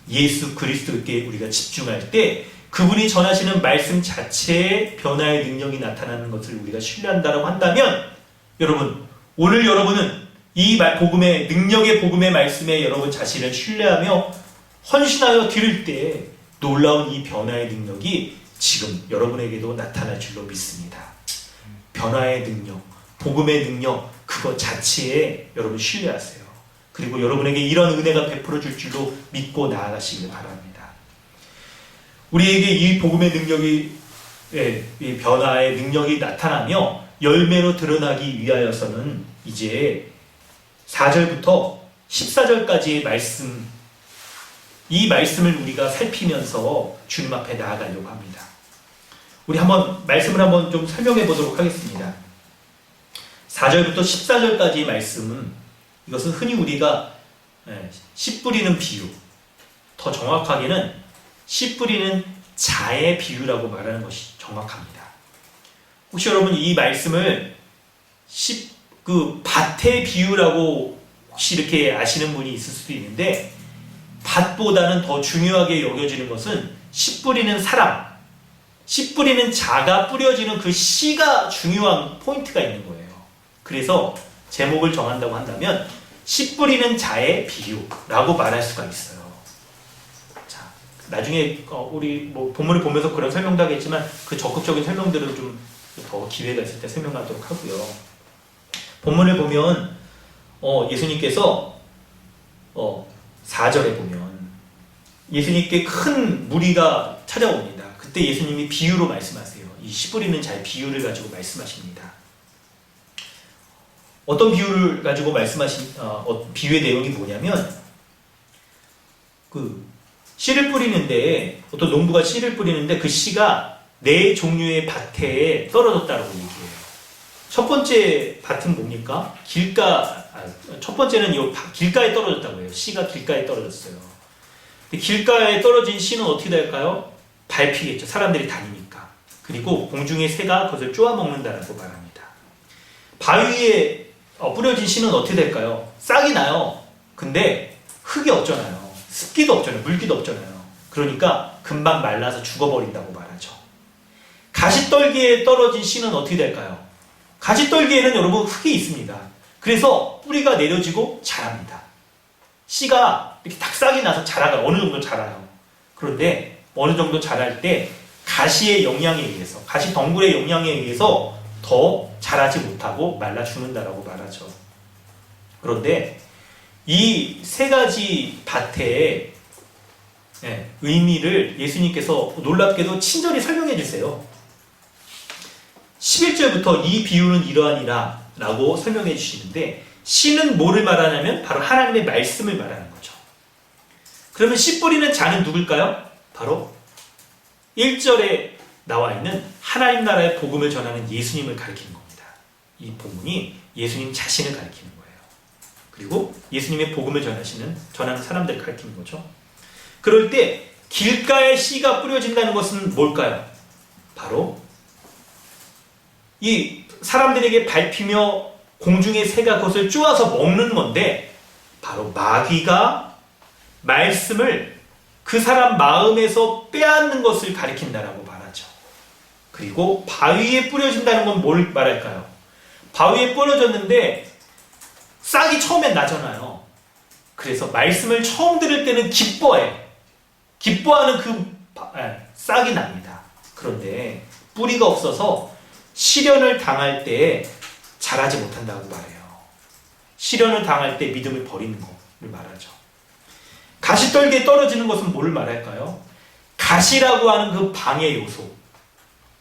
예수 그리스도께 우리가 집중할 때 그분이 전하시는 말씀 자체의 변화의 능력이 나타나는 것을 우리가 신뢰한다고 한다면 오늘 여러분은 이 복음의 능력의 복음의 말씀에 여러분 자신을 신뢰하며 헌신하여 드릴 때 놀라운 이 변화의 능력이 지금 여러분에게도 나타날 줄로 믿습니다. 변화의 능력, 복음의 능력 그것 자체에 여러분 신뢰하세요. 그리고 여러분에게 이런 은혜가 베풀어 줄 줄로 믿고 나아가시길 바랍니다. 우리에게 이 복음의 능력이 이 변화의 능력이 나타나며 열매로 드러나기 위하여서는 이제 4절부터 14절까지의 말씀, 이 말씀을 우리가 살피면서 주님 앞에 나아가려고 합니다. 우리 말씀을 한번 좀 설명해 보도록 하겠습니다. 4절부터 14절까지의 말씀은, 이것은 흔히 우리가 씨 뿌리는 비유, 더 정확하게는 씨 뿌리는 자의 비유라고 말하는 것이 정확합니다. 혹시 여러분 이 말씀을 밭의 비유라고 혹시 이렇게 아시는 분이 있을 수도 있는데, 밭보다는 더 중요하게 여겨지는 것은 씨 뿌리는 사람, 씨 뿌리는 자가 뿌려지는 그 씨가 중요한 포인트가 있는 거예요. 그래서 제목을 정한다고 한다면 씨 뿌리는 자의 비유라고 말할 수가 있어요. 자, 나중에 우리 본문을 보면서 그런 설명도 하겠지만 그 적극적인 설명들은 좀 더 기회가 있을 때 설명하도록 하고요. 본문을 보면 예수님께서 4절에 보면 예수님께 큰 무리가 찾아옵니다. 그때 예수님이 비유로 말씀하세요. 이 씨 뿌리는 자의 비유를 가지고 말씀하십니다. 어떤 비유를 가지고 비유의 내용이 뭐냐면, 씨를 뿌리는데, 어떤 농부가 씨를 뿌리는데 그 씨가 4종류의 밭에 떨어졌다고 얘기해요. 첫 번째 밭은 뭡니까? 첫 번째는 길가에 떨어졌다고 해요. 씨가 길가에 떨어졌어요. 근데 길가에 떨어진 씨는 어떻게 될까요? 밟히겠죠. 사람들이 다니니까. 그리고 공중의 새가 그것을 쪼아먹는다라고 말합니다. 바위에 뿌려진 씨는 어떻게 될까요? 싹이 나요. 근데 흙이 없잖아요. 습기도 없잖아요. 물기도 없잖아요. 그러니까 금방 말라서 죽어버린다고 말하죠. 가시떨기에 떨어진 씨는 어떻게 될까요? 가시떨기에는 여러분 흙이 있습니다. 그래서 뿌리가 내려지고 자랍니다. 씨가 이렇게 닭싹이 나서 자라요. 어느 정도 자라요. 그런데 어느 정도 자랄 때 가시의 영향에 의해서, 가시 덩굴의 영향에 의해서 더 자라지 못하고 말라 죽는다라고 말하죠. 그런데 이 3가지 밭의 의미를 예수님께서 놀랍게도 친절히 설명해 주세요. 11절부터 이 비유는 이러하니라 라고 설명해 주시는데, 씨는 뭐를 말하냐면 바로 하나님의 말씀을 말하는 거죠. 그러면 씨 뿌리는 자는 누굴까요? 바로 1절에 나와 있는 하나님 나라의 복음을 전하는 예수님을 가리키는 겁니다. 이 본문이 예수님 자신을 가리키는 거예요. 그리고 예수님의 복음을 전하는 사람들을 가리키는 거죠. 그럴 때 길가에 씨가 뿌려진다는 것은 뭘까요? 바로 이 사람들에게 밟히며 공중의 새가 그것을 쪼아서 먹는 건데, 바로 마귀가 말씀을 그 사람 마음에서 빼앗는 것을 가리킨다라고 말하죠. 그리고 바위에 뿌려진다는 건 뭘 말할까요? 바위에 뿌려졌는데 싹이 처음엔 나잖아요. 그래서 말씀을 처음 들을 때는 기뻐하는 싹이 납니다. 그런데 뿌리가 없어서 시련을 당할 때 자라지 못한다고 말해요. 시련을 당할 때 믿음을 버리는 것을 말하죠. 가시떨기에 떨어지는 것은 뭘 말할까요? 가시라고 하는 그 방해 요소,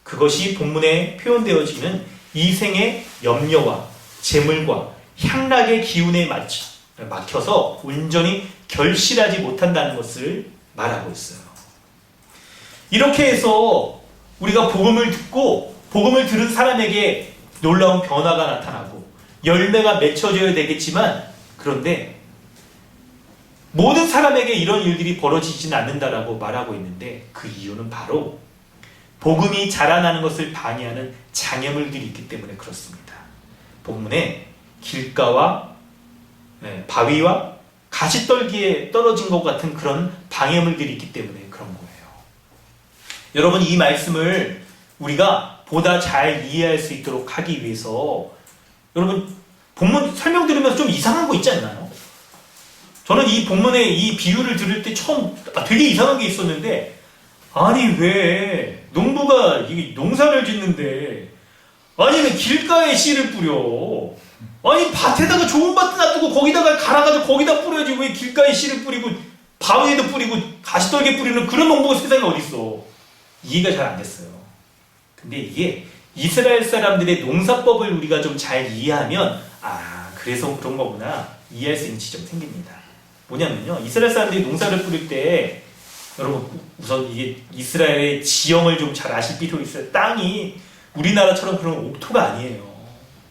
그것이 본문에 표현되어지는 이 생의 염려와 재물과 향락의 기운에 막혀서 온전히 결실하지 못한다는 것을 말하고 있어요. 이렇게 해서 우리가 복음을 듣고 복음을 들은 사람에게 놀라운 변화가 나타나고 열매가 맺혀져야 되겠지만, 그런데 모든 사람에게 이런 일들이 벌어지지는 않는다라고 말하고 있는데, 그 이유는 바로 복음이 자라나는 것을 방해하는 장애물들이 있기 때문에 그렇습니다. 본문에 길가와 바위와 가시떨기에 떨어진 것 같은 그런 방해물들이 있기 때문에 그런 거예요. 여러분, 이 말씀을 우리가 보다 잘 이해할 수 있도록 하기 위해서, 여러분 본문 설명 들으면서 좀 이상한 거 있지 않나요? 저는 이 본문의 이 비유를 들을 때 처음 되게 이상한 게 있었는데, 아니 왜 농부가 이게 농사를 짓는데 아니 왜 길가에 씨를 뿌려? 아니 밭에다가 좋은 밭 놔두고 거기다가 갈아가지고 거기다 뿌려야지, 왜 길가에 씨를 뿌리고 바위에도 뿌리고 가시떨기에 뿌리는 그런 농부가 세상에 어딨어. 이해가 잘 안 됐어요. 근데 이게 이스라엘 사람들의 농사법을 우리가 좀 잘 이해하면 그래서 그런 거구나 이해할 수 있는 지점이 생깁니다. 뭐냐면요, 이스라엘 사람들이 농사를 뿌릴 때 여러분 우선 이게 이스라엘의 지형을 좀 잘 아실 필요가 있어요. 땅이 우리나라처럼 그런 옥토가 아니에요.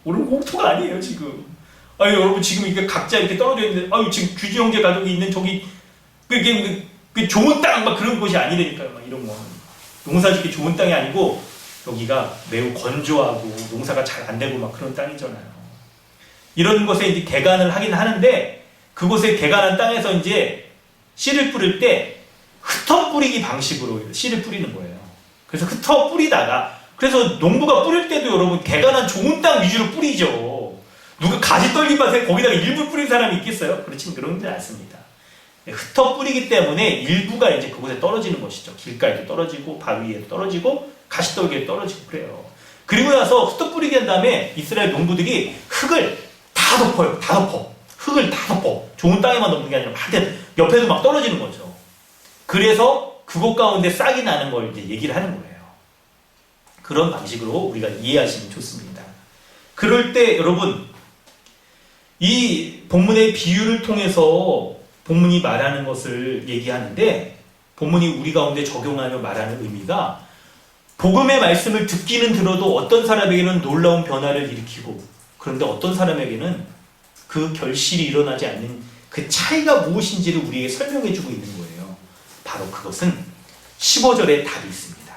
오른 옥토가 아니에요 지금. 여러분 지금 이게 각자 이렇게 떨어져 있는데 지금 규지 형제 가족이 있는 저기 그게 좋은 땅 막 그런 곳이 아니라니까요. 막 이런 거 농사짓기 좋은 땅이 아니고 여기가 매우 건조하고 농사가 잘 안 되고 막 그런 땅이잖아요. 이런 곳에 이제 개간을 하긴 하는데 그곳에 개간한 땅에서 이제 씨를 뿌릴 때 흩어 뿌리기 방식으로 씨를 뿌리는 거예요. 그래서 흩어 뿌리다가 그래서 농부가 뿌릴 때도 여러분 개간한 좋은 땅 위주로 뿌리죠. 누가 가지 떨린 밭에 거기다가 일부 뿌린 사람이 있겠어요? 그렇지는 그런지 않습니다. 흩어 뿌리기 때문에 일부가 이제 그곳에 떨어지는 것이죠. 길가에도 떨어지고 바위에도 떨어지고 가시떨기에 떨어지고 그래요. 그리고 나서 흩어 뿌리게 한 다음에 이스라엘 농부들이 흙을 다 덮어요. 다 덮어. 흙을 다 덮어. 좋은 땅에만 덮는 게 아니라 막 옆에도 막 떨어지는 거죠. 그래서 그곳 가운데 싹이 나는 걸 이제 얘기를 하는 거예요. 그런 방식으로 우리가 이해하시면 좋습니다. 그럴 때 여러분 이 본문의 비유를 통해서 본문이 말하는 것을 얘기하는데 본문이 우리 가운데 적용하며 말하는 의미가 복음의 말씀을 듣기는 들어도 어떤 사람에게는 놀라운 변화를 일으키고 그런데 어떤 사람에게는 그 결실이 일어나지 않는 그 차이가 무엇인지를 우리에게 설명해주고 있는 거예요. 바로 그것은 15절에 답이 있습니다.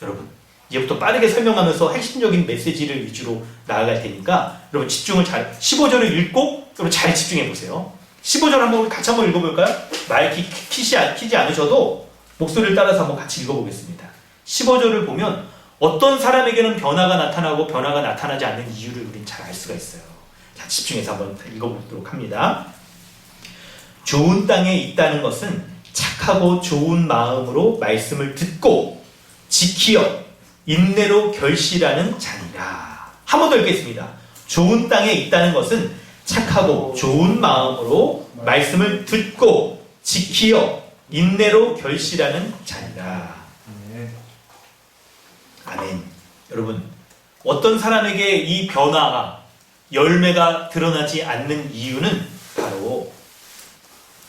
여러분 이제부터 빠르게 설명하면서 핵심적인 메시지를 위주로 나아갈 테니까 여러분 집중을 15절을 읽고 여러분 잘 집중해 보세요. 15절 한번 같이 한번 읽어볼까요? 마이크 키지 않으셔도 목소리를 따라서 한번 같이 읽어보겠습니다. 15절을 보면 어떤 사람에게는 변화가 나타나고 변화가 나타나지 않는 이유를 우리는 잘 알 수가 있어요. 자, 집중해서 한번 읽어보도록 합니다. 좋은 땅에 있다는 것은 착하고 좋은 마음으로 말씀을 듣고 지키어 인내로 결실하는 자니라. 한 번 더 읽겠습니다. 좋은 땅에 있다는 것은 착하고 좋은 마음으로 말씀을 듣고 지키어 인내로 결실하는 자니라. 아멘. 여러분 어떤 사람에게 이 변화가 열매가 드러나지 않는 이유는 바로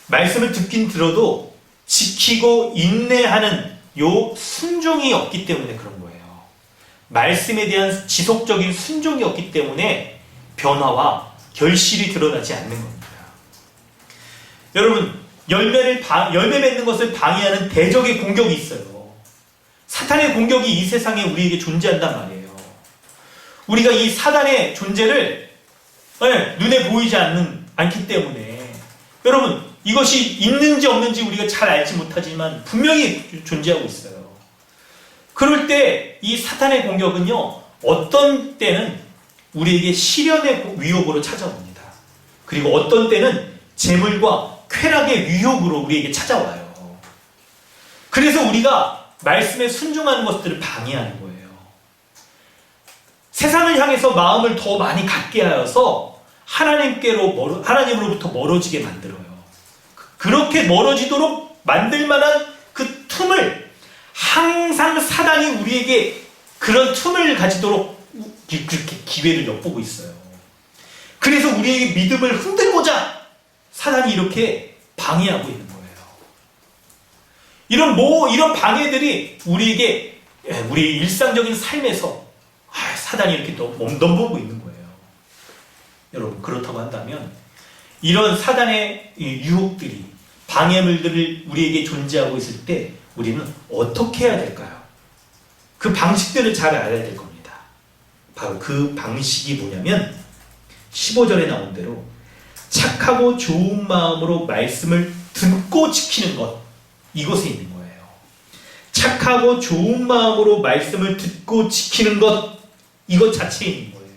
말씀을 듣긴 들어도 지키고 인내하는 요 순종이 없기 때문에 그런 거예요. 말씀에 대한 지속적인 순종이 없기 때문에 변화와 결실이 드러나지 않는 겁니다. 여러분 열매 맺는 것을 방해하는 대적의 공격이 있어요. 사탄의 공격이 이 세상에 우리에게 존재한단 말이에요. 우리가 이 사단의 존재를 눈에 보이지 않기 때문에 여러분 이것이 있는지 없는지 우리가 잘 알지 못하지만 분명히 존재하고 있어요. 그럴 때 이 사탄의 공격은요 어떤 때는 우리에게 시련의 위협으로 찾아옵니다. 그리고 어떤 때는 재물과 쾌락의 위협으로 우리에게 찾아와요. 그래서 우리가 말씀에 순종하는 것들을 방해하는 거예요. 세상을 향해서 마음을 더 많이 갖게 하여서 하나님으로부터 멀어지게 만들어요. 그렇게 멀어지도록 만들 만한 그 틈을 항상 사단이 우리에게 그런 틈을 가지도록 그렇게 기회를 엿보고 있어요. 그래서 우리의 믿음을 흔들고자 사단이 이렇게 방해하고 있는 거예요. 이런 방해들이 우리에게 우리 일상적인 삶에서 사단이 이렇게 넘보고 있는 거예요. 여러분 그렇다고 한다면 이런 사단의 유혹들이 방해물들을 우리에게 존재하고 있을 때 우리는 어떻게 해야 될까요? 그 방식들을 잘 알아야 될 겁니다. 바로 그 방식이 뭐냐면 15절에 나온 대로 착하고 좋은 마음으로 말씀을 듣고 지키는 것, 이것에 있는 거예요. 착하고 좋은 마음으로 말씀을 듣고 지키는 것, 이것 자체에 있는 거예요.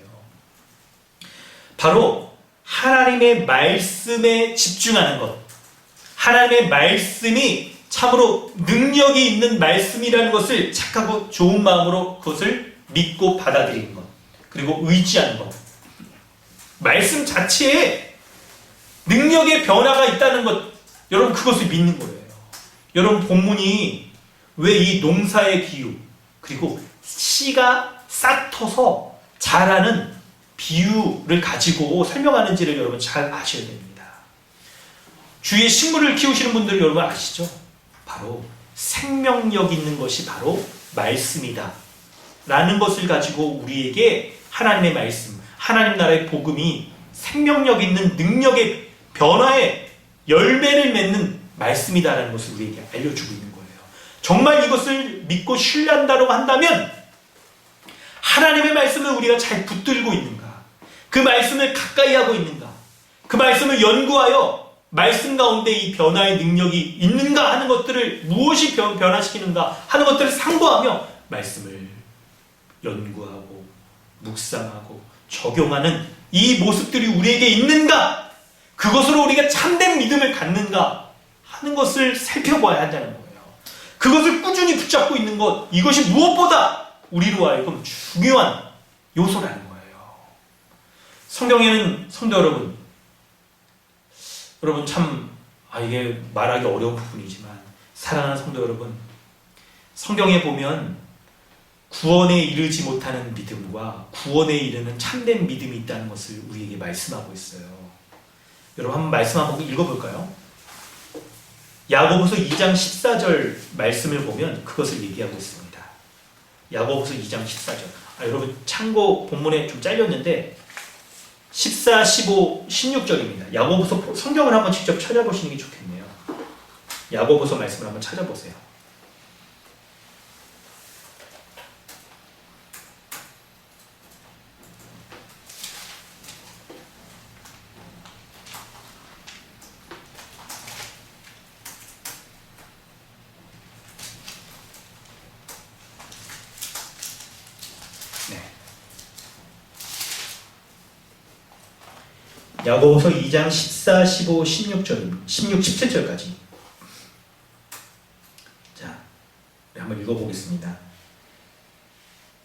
바로 하나님의 말씀에 집중하는 것, 하나님의 말씀이 참으로 능력이 있는 말씀이라는 것을 착하고 좋은 마음으로 그것을 믿고 받아들이는 것, 그리고 의지하는 것, 말씀 자체에 능력의 변화가 있다는 것, 여러분 그것을 믿는 거예요. 여러분 본문이 왜 이 농사의 비유 그리고 씨가 싹터서 자라는 비유를 가지고 설명하는지를 여러분 잘 아셔야 됩니다. 주위에 식물을 키우시는 분들 여러분 아시죠? 바로 생명력 있는 것이 바로 말씀이다 라는 것을 가지고 우리에게 하나님의 말씀, 하나님 나라의 복음이 생명력 있는 능력의 변화의 열매를 맺는 말씀이다라는 것을 우리에게 알려주고 있는 거예요. 정말 이것을 믿고 신뢰한다고 한다면 하나님의 말씀을 우리가 잘 붙들고 있는가? 그 말씀을 가까이 하고 있는가? 그 말씀을 연구하여 말씀 가운데 이 변화의 능력이 있는가 하는 것들을 무엇이 변화시키는가 하는 것들을 상고하며 말씀을 연구하고 묵상하고 적용하는 이 모습들이 우리에게 있는가? 그것으로 우리가 참된 믿음을 갖는가 하는 것을 살펴봐야 한다는 거예요. 그것을 꾸준히 붙잡고 있는 것, 이것이 무엇보다 우리로 하여금 중요한 요소라는 거예요. 성경에는 성도 여러분 참 이게 말하기 어려운 부분이지만 사랑하는 성도 여러분, 성경에 보면 구원에 이르지 못하는 믿음과 구원에 이르는 참된 믿음이 있다는 것을 우리에게 말씀하고 있어요. 여러분 한번 말씀 한번 읽어볼까요? 야고보서 2장 14절 말씀을 보면 그것을 얘기하고 있습니다. 야고보서 2장 14절. 여러분 참고 본문에 좀 잘렸는데 14, 15, 16절입니다. 야고보서 성경을 한번 직접 찾아보시는 게 좋겠네요. 야고보서 말씀을 한번 찾아보세요. 야고보서 2장 14, 15, 16절, 16, 17절까지. 자, 한번 읽어보겠습니다.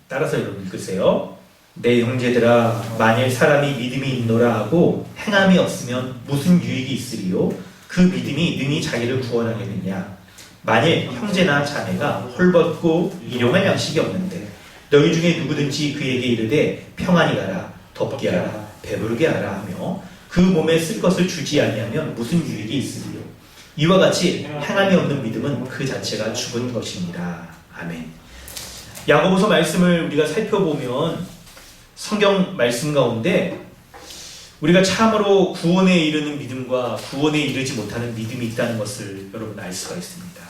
따라서 여러분 읽으세요. 내 형제들아, 만일 사람이 믿음이 있노라 하고 행함이 없으면 무슨 유익이 있으리요? 그 믿음이 능히 자기를 구원하겠느냐? 만일 형제나 자매가 헐벗고 일용할 양식이 없는데 너희 중에 누구든지 그에게 이르되 평안히 가라, 덥게 하라, 배부르게 하라 하며 그 몸에 쓸 것을 주지 아니하면 무슨 유익이 있으리요? 이와 같이 행함이 없는 믿음은 그 자체가 죽은 것입니다. 아멘. 야고보서 말씀을 우리가 살펴보면 성경 말씀 가운데 우리가 참으로 구원에 이르는 믿음과 구원에 이르지 못하는 믿음이 있다는 것을 여러분 알 수가 있습니다.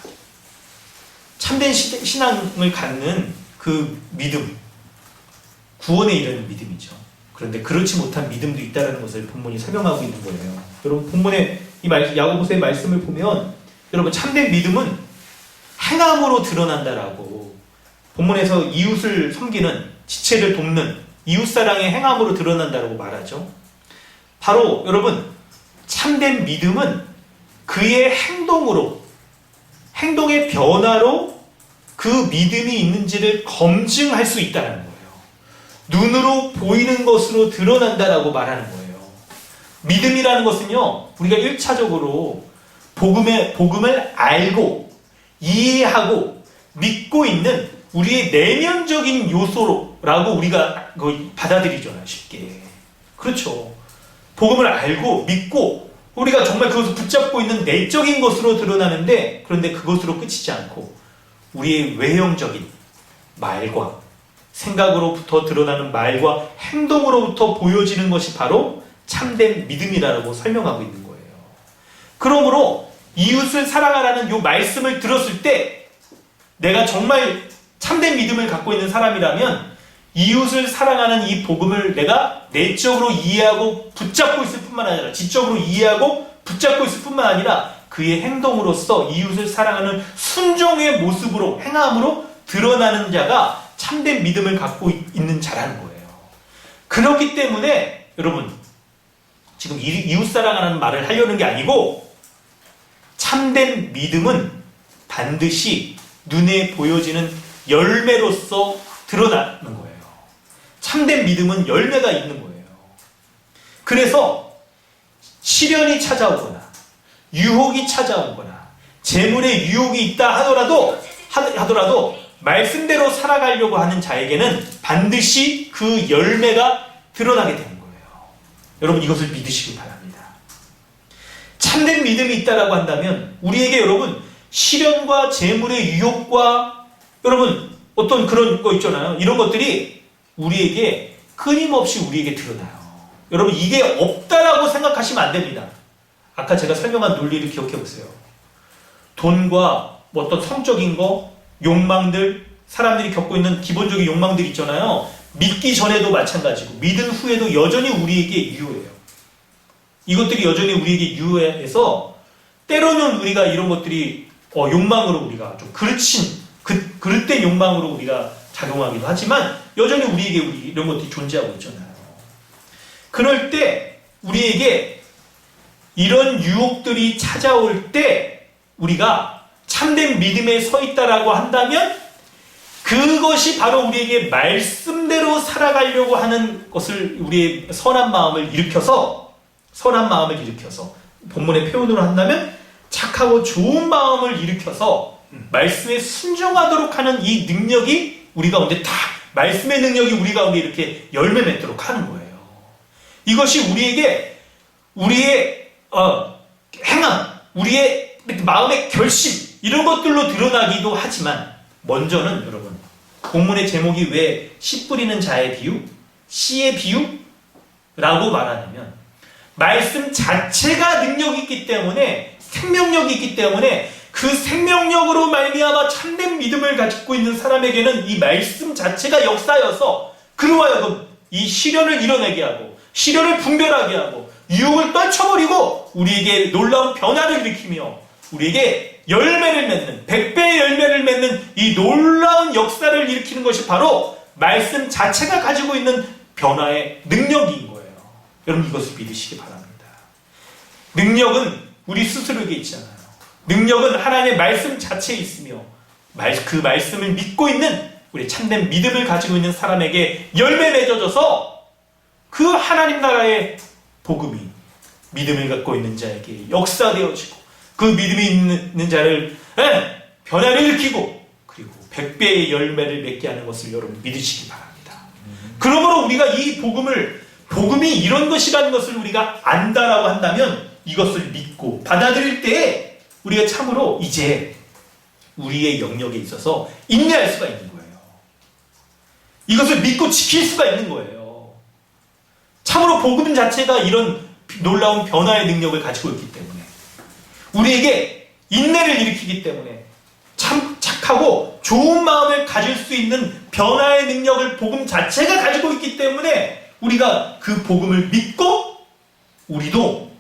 참된 신앙을 갖는 그 믿음, 구원에 이르는 믿음이죠. 그런데 그렇지 못한 믿음도 있다는 것을 본문이 설명하고 있는 거예요. 여러분 본문의 이 야고보서의 말씀을 보면 여러분 참된 믿음은 행함으로 드러난다라고 본문에서 이웃을 섬기는, 지체를 돕는 이웃사랑의 행함으로 드러난다라고 말하죠. 바로 여러분 참된 믿음은 그의 행동으로, 행동의 변화로 그 믿음이 있는지를 검증할 수 있다는 거예요. 눈으로 보이는 것으로 드러난다라고 말하는 거예요. 믿음이라는 것은요, 우리가 1차적으로 복음을 알고 이해하고 믿고 있는 우리의 내면적인 요소라고 우리가 받아들이잖아요, 쉽게. 그렇죠. 복음을 알고 믿고 우리가 정말 그것을 붙잡고 있는 내적인 것으로 드러나는데, 그런데 그것으로 끝이지 않고 우리의 외형적인 말과 생각으로부터 드러나는 말과 행동으로부터 보여지는 것이 바로 참된 믿음이라고 설명하고 있는 거예요. 그러므로 이웃을 사랑하라는 이 말씀을 들었을 때 내가 정말 참된 믿음을 갖고 있는 사람이라면 이웃을 사랑하는 이 복음을 내가 내적으로 이해하고 붙잡고 있을 뿐만 아니라, 지적으로 이해하고 붙잡고 있을 뿐만 아니라 그의 행동으로서 이웃을 사랑하는 순종의 모습으로, 행함으로 드러나는 자가 참된 믿음을 갖고 있는 자라는 거예요. 그렇기 때문에 여러분 지금 이웃 사랑하는 말을 하려는 게 아니고, 참된 믿음은 반드시 눈에 보여지는 열매로서 드러나는 거예요. 참된 믿음은 열매가 있는 거예요. 그래서 시련이 찾아오거나 유혹이 찾아오거나 재물의 유혹이 있다 하더라도 말씀대로 살아가려고 하는 자에게는 반드시 그 열매가 드러나게 되는 거예요. 여러분 이것을 믿으시기 바랍니다. 참된 믿음이 있다라고 한다면 우리에게 여러분 시련과 재물의 유혹과 여러분 어떤 그런 거 있잖아요. 이런 것들이 우리에게 끊임없이 우리에게 드러나요. 여러분 이게 없다라고 생각하시면 안 됩니다. 아까 제가 설명한 논리를 기억해 보세요. 돈과 뭐 어떤 성적인 거, 욕망들, 사람들이 겪고 있는 기본적인 욕망들 있잖아요. 믿기 전에도 마찬가지고 믿은 후에도 여전히 우리에게 유효해요. 이것들이 여전히 우리에게 유효해서 때로는 우리가 이런 것들이 욕망으로 우리가 좀 그릇된 욕망으로 우리가 작용하기도 하지만 여전히 우리에게 이런 것들이 존재하고 있잖아요. 그럴 때 우리에게 이런 유혹들이 찾아올 때 우리가 참된 믿음에 서 있다라고 한다면 그것이 바로 우리에게 말씀대로 살아가려고 하는 것을 우리의 선한 마음을 일으켜서 본문의 표현으로 한다면 착하고 좋은 마음을 일으켜서 말씀에 순종하도록 하는 이 능력이 우리 가운데 다 말씀의 능력이 우리 가운데 이렇게 열매 맺도록 하는 거예요. 이것이 우리에게 우리의 행함, 우리의 마음의 결심 이런 것들로 드러나기도 하지만 먼저는 여러분 본문의 제목이 왜 씨 뿌리는 자의 비유, 씨의 비유라고 말하냐면 말씀 자체가 능력이 있기 때문에 생명력이 있기 때문에 그 생명력으로 말미암아 참된 믿음을 가지고 있는 사람에게는 이 말씀 자체가 역사여서 그로 하여금 이 시련을 이뤄내게 하고 시련을 분별하게 하고 유혹을 떨쳐버리고 우리에게 놀라운 변화를 일으키며 우리에게 열매를 맺는 100배의 열매를 맺는 이 놀라운 역사를 일으키는 것이 바로 말씀 자체가 가지고 있는 변화의 능력인 거예요. 여러분 이것을 믿으시기 바랍니다. 능력은 우리 스스로에게 있지 않아요. 능력은 하나님의 말씀 자체에 있으며 그 말씀을 믿고 있는 우리 참된 믿음을 가지고 있는 사람에게 열매 맺어져서 그 하나님 나라의 복음이 믿음을 갖고 있는 자에게 역사되어지고 그 믿음이 있는 자를 변화를 일으키고 그리고 100배의 열매를 맺게 하는 것을 여러분 믿으시기 바랍니다. 그러므로 우리가 이 복음이 이런 것이라는 것을 우리가 안다라고 한다면 이것을 믿고 받아들일 때 우리가 참으로 이제 우리의 영역에 있어서 인내할 수가 있는 거예요. 이것을 믿고 지킬 수가 있는 거예요. 참으로 복음 자체가 이런 놀라운 변화의 능력을 가지고 있기 때문에 우리에게 인내를 일으키기 때문에 참 착하고 좋은 마음을 가질 수 있는 변화의 능력을 복음 자체가 가지고 있기 때문에 우리가 그 복음을 믿고 우리도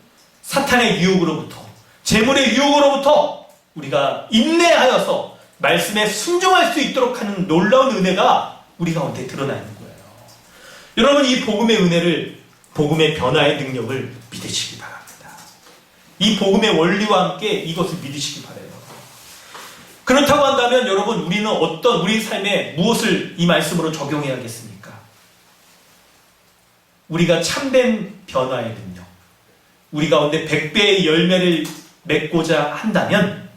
사탄의 유혹으로부터 재물의 유혹으로부터 우리가 인내하여서 말씀에 순종할 수 있도록 하는 놀라운 은혜가 우리 가운데 드러나는 거예요. 여러분 이 복음의 은혜를 복음의 변화의 능력을 믿으시기 바랍니다. 이 복음의 원리와 함께 이것을 믿으시기 바라요. 그렇다고 한다면 여러분 우리는 우리 삶에 무엇을 이 말씀으로 적용해야겠습니까? 우리가 참된 변화의 능력, 우리 가운데 100배의 열매를 맺고자 한다면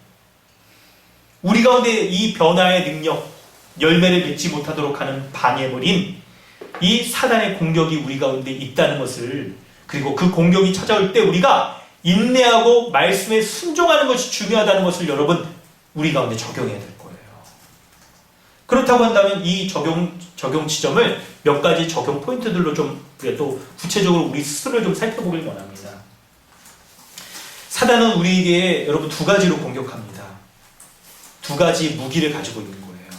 우리 가운데 이 변화의 능력, 열매를 맺지 못하도록 하는 방해물인 이 사단의 공격이 우리 가운데 있다는 것을 그리고 그 공격이 찾아올 때 우리가 인내하고 말씀에 순종하는 것이 중요하다는 것을 여러분 우리 가운데 적용해야 될 거예요. 그렇다고 한다면 이 적용 지점을 몇 가지 적용 포인트들로 좀 우리가 또 구체적으로 우리 스스로를 좀 살펴보길 원합니다. 사단은 우리에게 여러분 두 가지로 공격합니다. 두 가지 무기를 가지고 있는 거예요.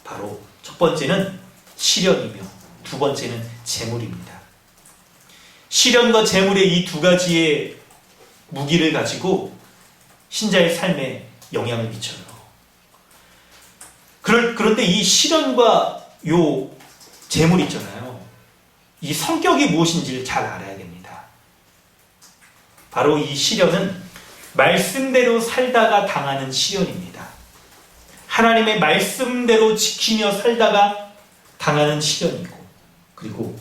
바로 첫 번째는 시련이며 두 번째는 재물입니다. 시련과 재물의 이 두 가지의 무기를 가지고 신자의 삶에 영향을 미쳐요. 그런데 이 시련과 요 재물 있잖아요. 이 성격이 무엇인지를 잘 알아야 됩니다. 바로 이 시련은 말씀대로 살다가 당하는 시련입니다. 하나님의 말씀대로 지키며 살다가 당하는 시련이고 그리고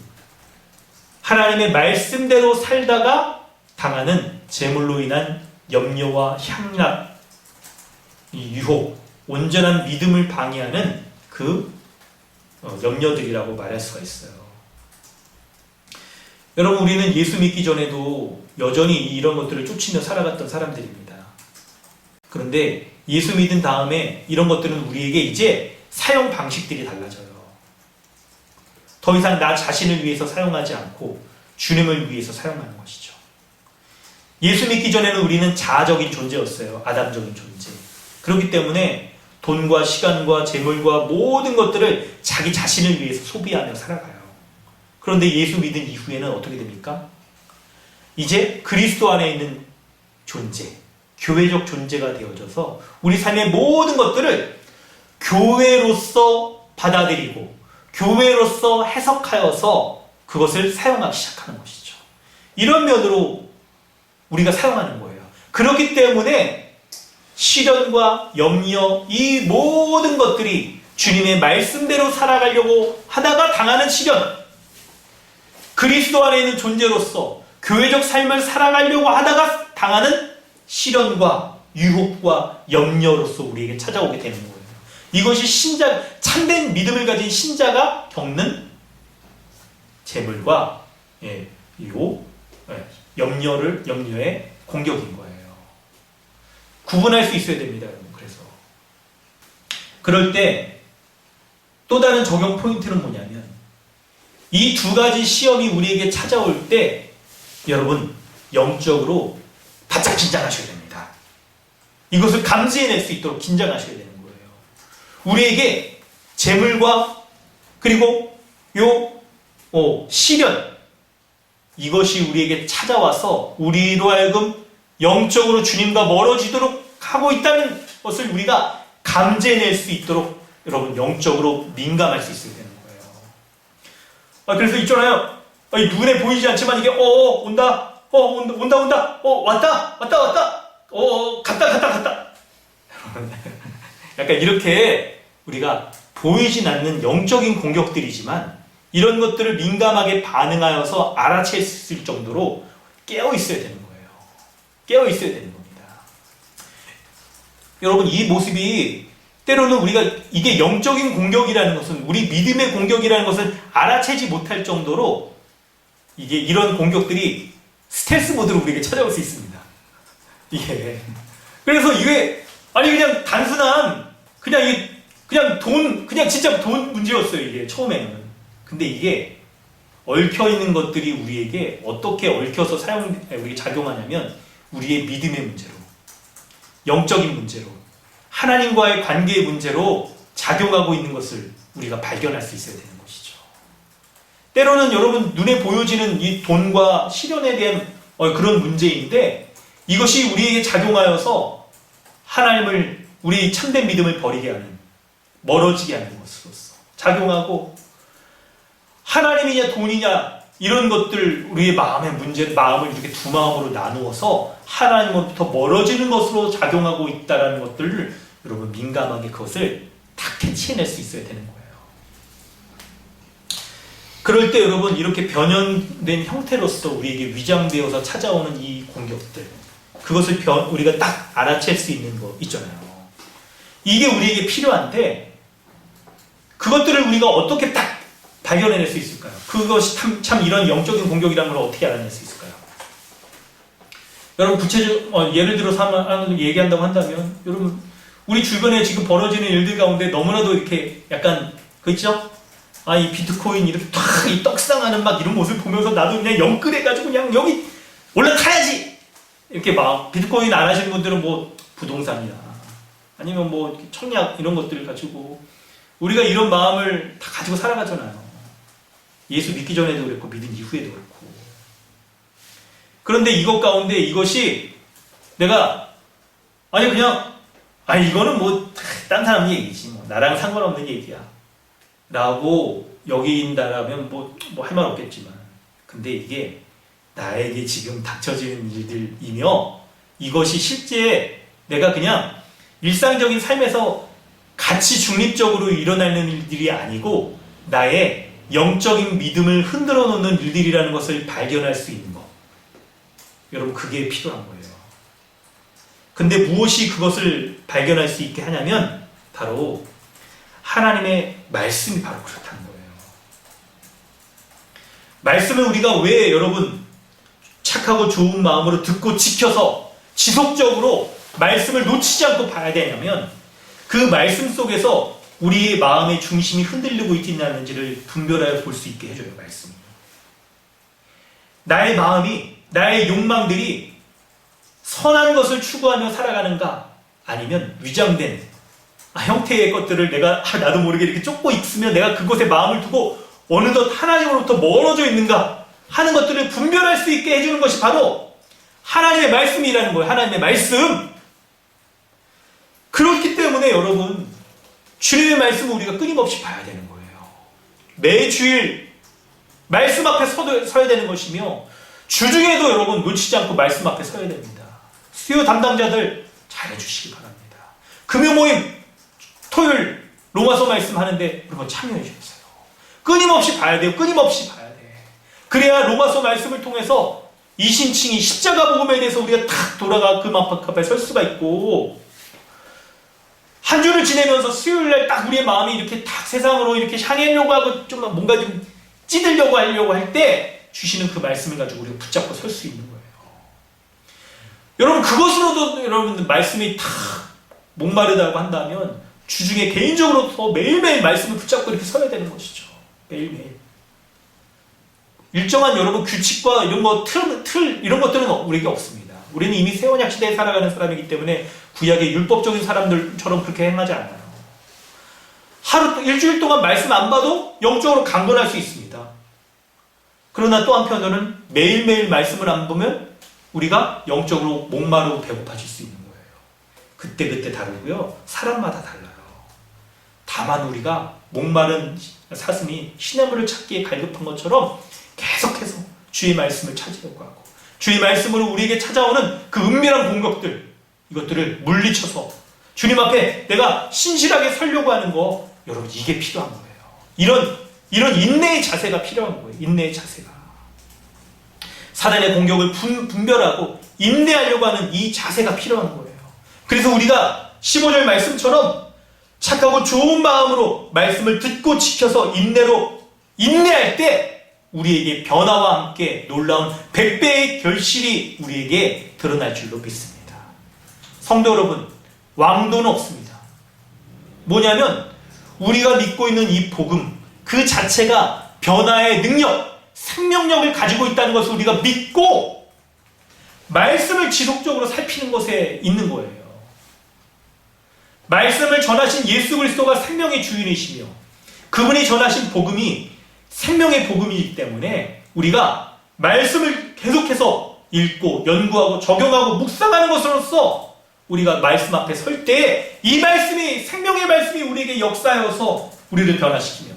하나님의 말씀대로 살다가 당하는 재물로 인한 염려와 향락, 이 유혹, 온전한 믿음을 방해하는 그 염려들이라고 말할 수가 있어요. 여러분, 우리는 예수 믿기 전에도 여전히 이런 것들을 쫓으며 살아갔던 사람들입니다. 그런데 예수 믿은 다음에 이런 것들은 우리에게 이제 사용 방식들이 달라져요. 더 이상 나 자신을 위해서 사용하지 않고 주님을 위해서 사용하는 것이죠. 예수 믿기 전에는 우리는 자아적인 존재였어요. 아담적인 존재. 그렇기 때문에 돈과 시간과 재물과 모든 것들을 자기 자신을 위해서 소비하며 살아가요. 그런데 예수 믿은 이후에는 어떻게 됩니까? 이제 그리스도 안에 있는 존재, 교회적 존재가 되어져서 우리 삶의 모든 것들을 교회로서 받아들이고 교회로서 해석하여서 그것을 사용하기 시작하는 것이죠. 이런 면으로 우리가 사용하는 거예요. 그렇기 때문에 시련과 염려, 이 모든 것들이 주님의 말씀대로 살아가려고 하다가 당하는 시련, 그리스도 안에 있는 존재로서 교회적 삶을 살아가려고 하다가 당하는 시련과 유혹과 염려로서 우리에게 찾아오게 되는 거예요. 이것이 참된 믿음을 가진 신자가 겪는 재물과 염려의 공격인 거예요. 구분할 수 있어야 됩니다, 여러분. 그래서 그럴 때 또 다른 적용 포인트는 뭐냐면, 이 두 가지 시험이 우리에게 찾아올 때 여러분 영적으로 바짝 긴장하셔야 됩니다. 이것을 감지해낼 수 있도록 긴장하셔야 되는 거예요. 우리에게 재물과 그리고 시련, 이것이 우리에게 찾아와서 우리로 하여금 영적으로 주님과 멀어지도록 하고 있다는 것을 우리가 감지해낼 수 있도록 여러분 영적으로 민감할 수 있어야 되는 거예요. 그래서 있잖아요. 눈에 보이지 않지만 이게 온다. 왔다. 갔다. 약간 이렇게 우리가 보이진 않는 영적인 공격들이지만 이런 것들을 민감하게 반응하여서 알아챘을 정도로 깨어 있어야 되는 거예요. 깨어 있어야 되는 겁니다. 여러분, 이 모습이 때로는 우리가 이게 영적인 공격이라는 것은, 우리 믿음의 공격이라는 것을 알아채지 못할 정도로 이런 공격들이 스텔스 모드로 우리에게 찾아올 수 있습니다. 그래서 이게 그냥 단순한 그냥 진짜 돈 문제였어요. 이게 처음에는. 근데 이게 얽혀 있는 것들이 우리에게 어떻게 얽혀서 우리에게 작용하냐면 우리의 믿음의 문제로, 영적인 문제로, 하나님과의 관계의 문제로 작용하고 있는 것을 우리가 발견할 수 있어야 되는 것이죠. 때로는 여러분 눈에 보여지는 이 돈과 시련에 대한 그런 문제인데, 이것이 우리에게 작용하여서 하나님을, 우리 참된 믿음을 버리게 하는, 멀어지게 하는 것으로서 작용하고, 하나님이냐 돈이냐 이런 것들, 우리의 마음의 마음을 이렇게 두 마음으로 나누어서 하나님으로부터 멀어지는 것으로 작용하고 있다는 것들을 여러분 민감하게 그것을 다 캐치해낼 수 있어야 되는 거예요. 그럴 때 여러분 이렇게 변형된 형태로서 우리에게 위장되어서 찾아오는 이 공격들, 그것을 우리가 딱 알아챌 수 있는 거 있잖아요. 이게 우리에게 필요한데 그것들을 우리가 어떻게 딱 발견해낼 수 있을까요? 그것이 참 이런 영적인 공격이라는 걸 어떻게 알아낼 수 있을까요? 여러분 구체적 예를 들어서 얘기한다고 한다면, 여러분 우리 주변에 지금 벌어지는 일들 가운데 너무나도 이렇게 약간 있죠? 이 비트코인 이렇게 이 떡상하는 막 이런 모습을 보면서 나도 그냥 영끌해가지고 그냥 여기 올라타야지! 이렇게 막 비트코인 안 하시는 분들은 뭐 부동산이나 아니면 뭐 청약 이런 것들을 가지고 우리가 이런 마음을 다 가지고 살아가잖아요. 예수 믿기 전에도 그랬고 믿은 이후에도 그렇고. 그런데 이것 가운데 이것이 내가 이거는 뭐 딴 사람 얘기지, 뭐 나랑 상관없는 얘기야 라고 여긴다라면 뭐 할 말 없겠지만, 근데 이게 나에게 지금 닥쳐지는 일들이며 이것이 실제 내가 그냥 일상적인 삶에서 같이 중립적으로 일어나는 일들이 아니고 나의 영적인 믿음을 흔들어 놓는 일들이라는 것을 발견할 수 있는 것, 여러분 그게 필요한 거예요. 근데 무엇이 그것을 발견할 수 있게 하냐면 바로 하나님의 말씀이 바로 그렇다는 거예요. 말씀을 우리가 왜 여러분 착하고 좋은 마음으로 듣고 지켜서 지속적으로 말씀을 놓치지 않고 봐야 되냐면 그 말씀 속에서 우리의 마음의 중심이 흔들리고 있는지를 분별하여 볼 수 있게 해줘요. 말씀이. 나의 마음이, 나의 욕망들이 선한 것을 추구하며 살아가는가 아니면 위장된 형태의 것들을 내가 나도 모르게 이렇게 쫓고 있으면 내가 그곳에 마음을 두고 어느덧 하나님으로부터 멀어져 있는가 하는 것들을 분별할 수 있게 해주는 것이 바로 하나님의 말씀이라는 거예요. 하나님의 말씀. 그렇기 때문에 여러분 주님의 말씀을 우리가 끊임없이 봐야 되는 거예요. 매주일 말씀 앞에 서야 되는 것이며 주중에도 여러분 놓치지 않고 말씀 앞에 서야 됩니다. 수요 담당자들 잘해주시기 바랍니다. 금요 모임 토요일 로마서 말씀 하는데 여러분 참여해 주세요. 끊임없이 봐야 돼요. 끊임없이 봐야 돼. 그래야 로마서 말씀을 통해서 이신칭이 십자가 복음에 대해서 우리가 탁 돌아가 그 앞에 설 수가 있고 한 주를 지내면서 수요일날 딱 우리의 마음이 이렇게 딱 세상으로 이렇게 향하려고 하고 좀 뭔가 좀 찌들려고 하려고 할 때 주시는 그 말씀을 가지고 우리가 붙잡고 설 수 있는 거예요. 여러분 그것으로도 여러분 말씀이 탁 목마르다고 한다면 주중에 개인적으로 더 매일매일 말씀을 붙잡고 이렇게 서야 되는 것이죠. 매일매일. 일정한 여러분 규칙과 이런 거 틀 이런 것들은 우리에게 없습니다. 우리는 이미 새 언약 시대에 살아가는 사람이기 때문에 구약의 율법적인 사람들처럼 그렇게 행하지 않아요. 일주일 동안 말씀 안 봐도 영적으로 강건할 수 있습니다. 그러나 또 한편으로는 매일매일 말씀을 안 보면 우리가 영적으로 목마르고 배고파질 수 있는 거예요. 그때그때 다르고요. 사람마다 달라요. 다만 우리가 목마른 사슴이 시냇물을 찾기에 갈급한 것처럼 계속해서 주의 말씀을 찾으려고 하고 주의 말씀으로 우리에게 찾아오는 그 은밀한 공격들 이것들을 물리쳐서 주님 앞에 내가 신실하게 서려고 하는 거 여러분 이게 필요한 거예요. 이런 인내의 자세가 필요한 거예요. 인내의 자세가. 사단의 공격을 분별하고 인내하려고 하는 이 자세가 필요한 거예요. 그래서 우리가 15절 말씀처럼 착하고 좋은 마음으로 말씀을 듣고 지켜서 인내할 때 우리에게 변화와 함께 놀라운 100배의 결실이 우리에게 드러날 줄로 믿습니다. 성도 여러분, 왕도는 없습니다. 뭐냐면 우리가 믿고 있는 이 복음 그 자체가 변화의 능력, 생명력을 가지고 있다는 것을 우리가 믿고 말씀을 지속적으로 살피는 것에 있는 거예요. 말씀을 전하신 예수 그리스도가 생명의 주인이시며 그분이 전하신 복음이 생명의 복음이기 때문에 우리가 말씀을 계속해서 읽고 연구하고 적용하고 묵상하는 것으로서 우리가 말씀 앞에 설 때에 이 말씀이 생명의 말씀이 우리에게 역사하여서 우리를 변화시키며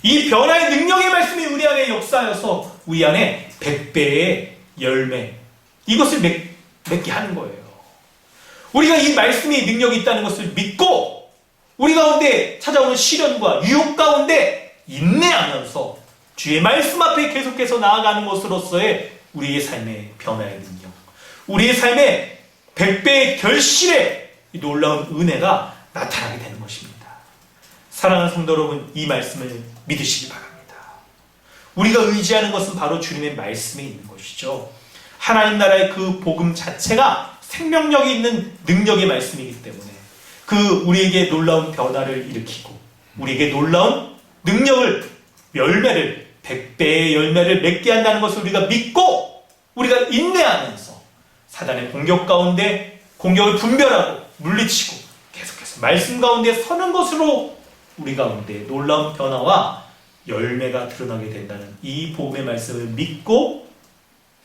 이 변화의 능력의 말씀이 우리 안에 역사하여서 우리 안에 100배의 열매 이것을 맺게 하는 거예요. 우리가 이 말씀이 능력이 있다는 것을 믿고 우리 가운데 찾아오는 시련과 유혹 가운데 인내하면서 주의 말씀 앞에 계속해서 나아가는 것으로서의 우리의 삶의 변화의 능력, 우리의 삶의 100배의 결실의 놀라운 은혜가 나타나게 되는 것입니다. 사랑하는 성도 여러분, 이 말씀을 믿으시기 바랍니다. 우리가 의지하는 것은 바로 주님의 말씀에 있는 것이죠. 하나님 나라의 그 복음 자체가 생명력이 있는 능력의 말씀이기 때문에 우리에게 놀라운 변화를 일으키고 우리에게 놀라운 능력을 열매를 100배의 열매를 맺게 한다는 것을 우리가 믿고 우리가 인내하면서 사단의 공격 가운데 공격을 분별하고 물리치고 계속해서 말씀 가운데 서는 것으로 우리 가운데 놀라운 변화와 열매가 드러나게 된다는 이 복음의 말씀을 믿고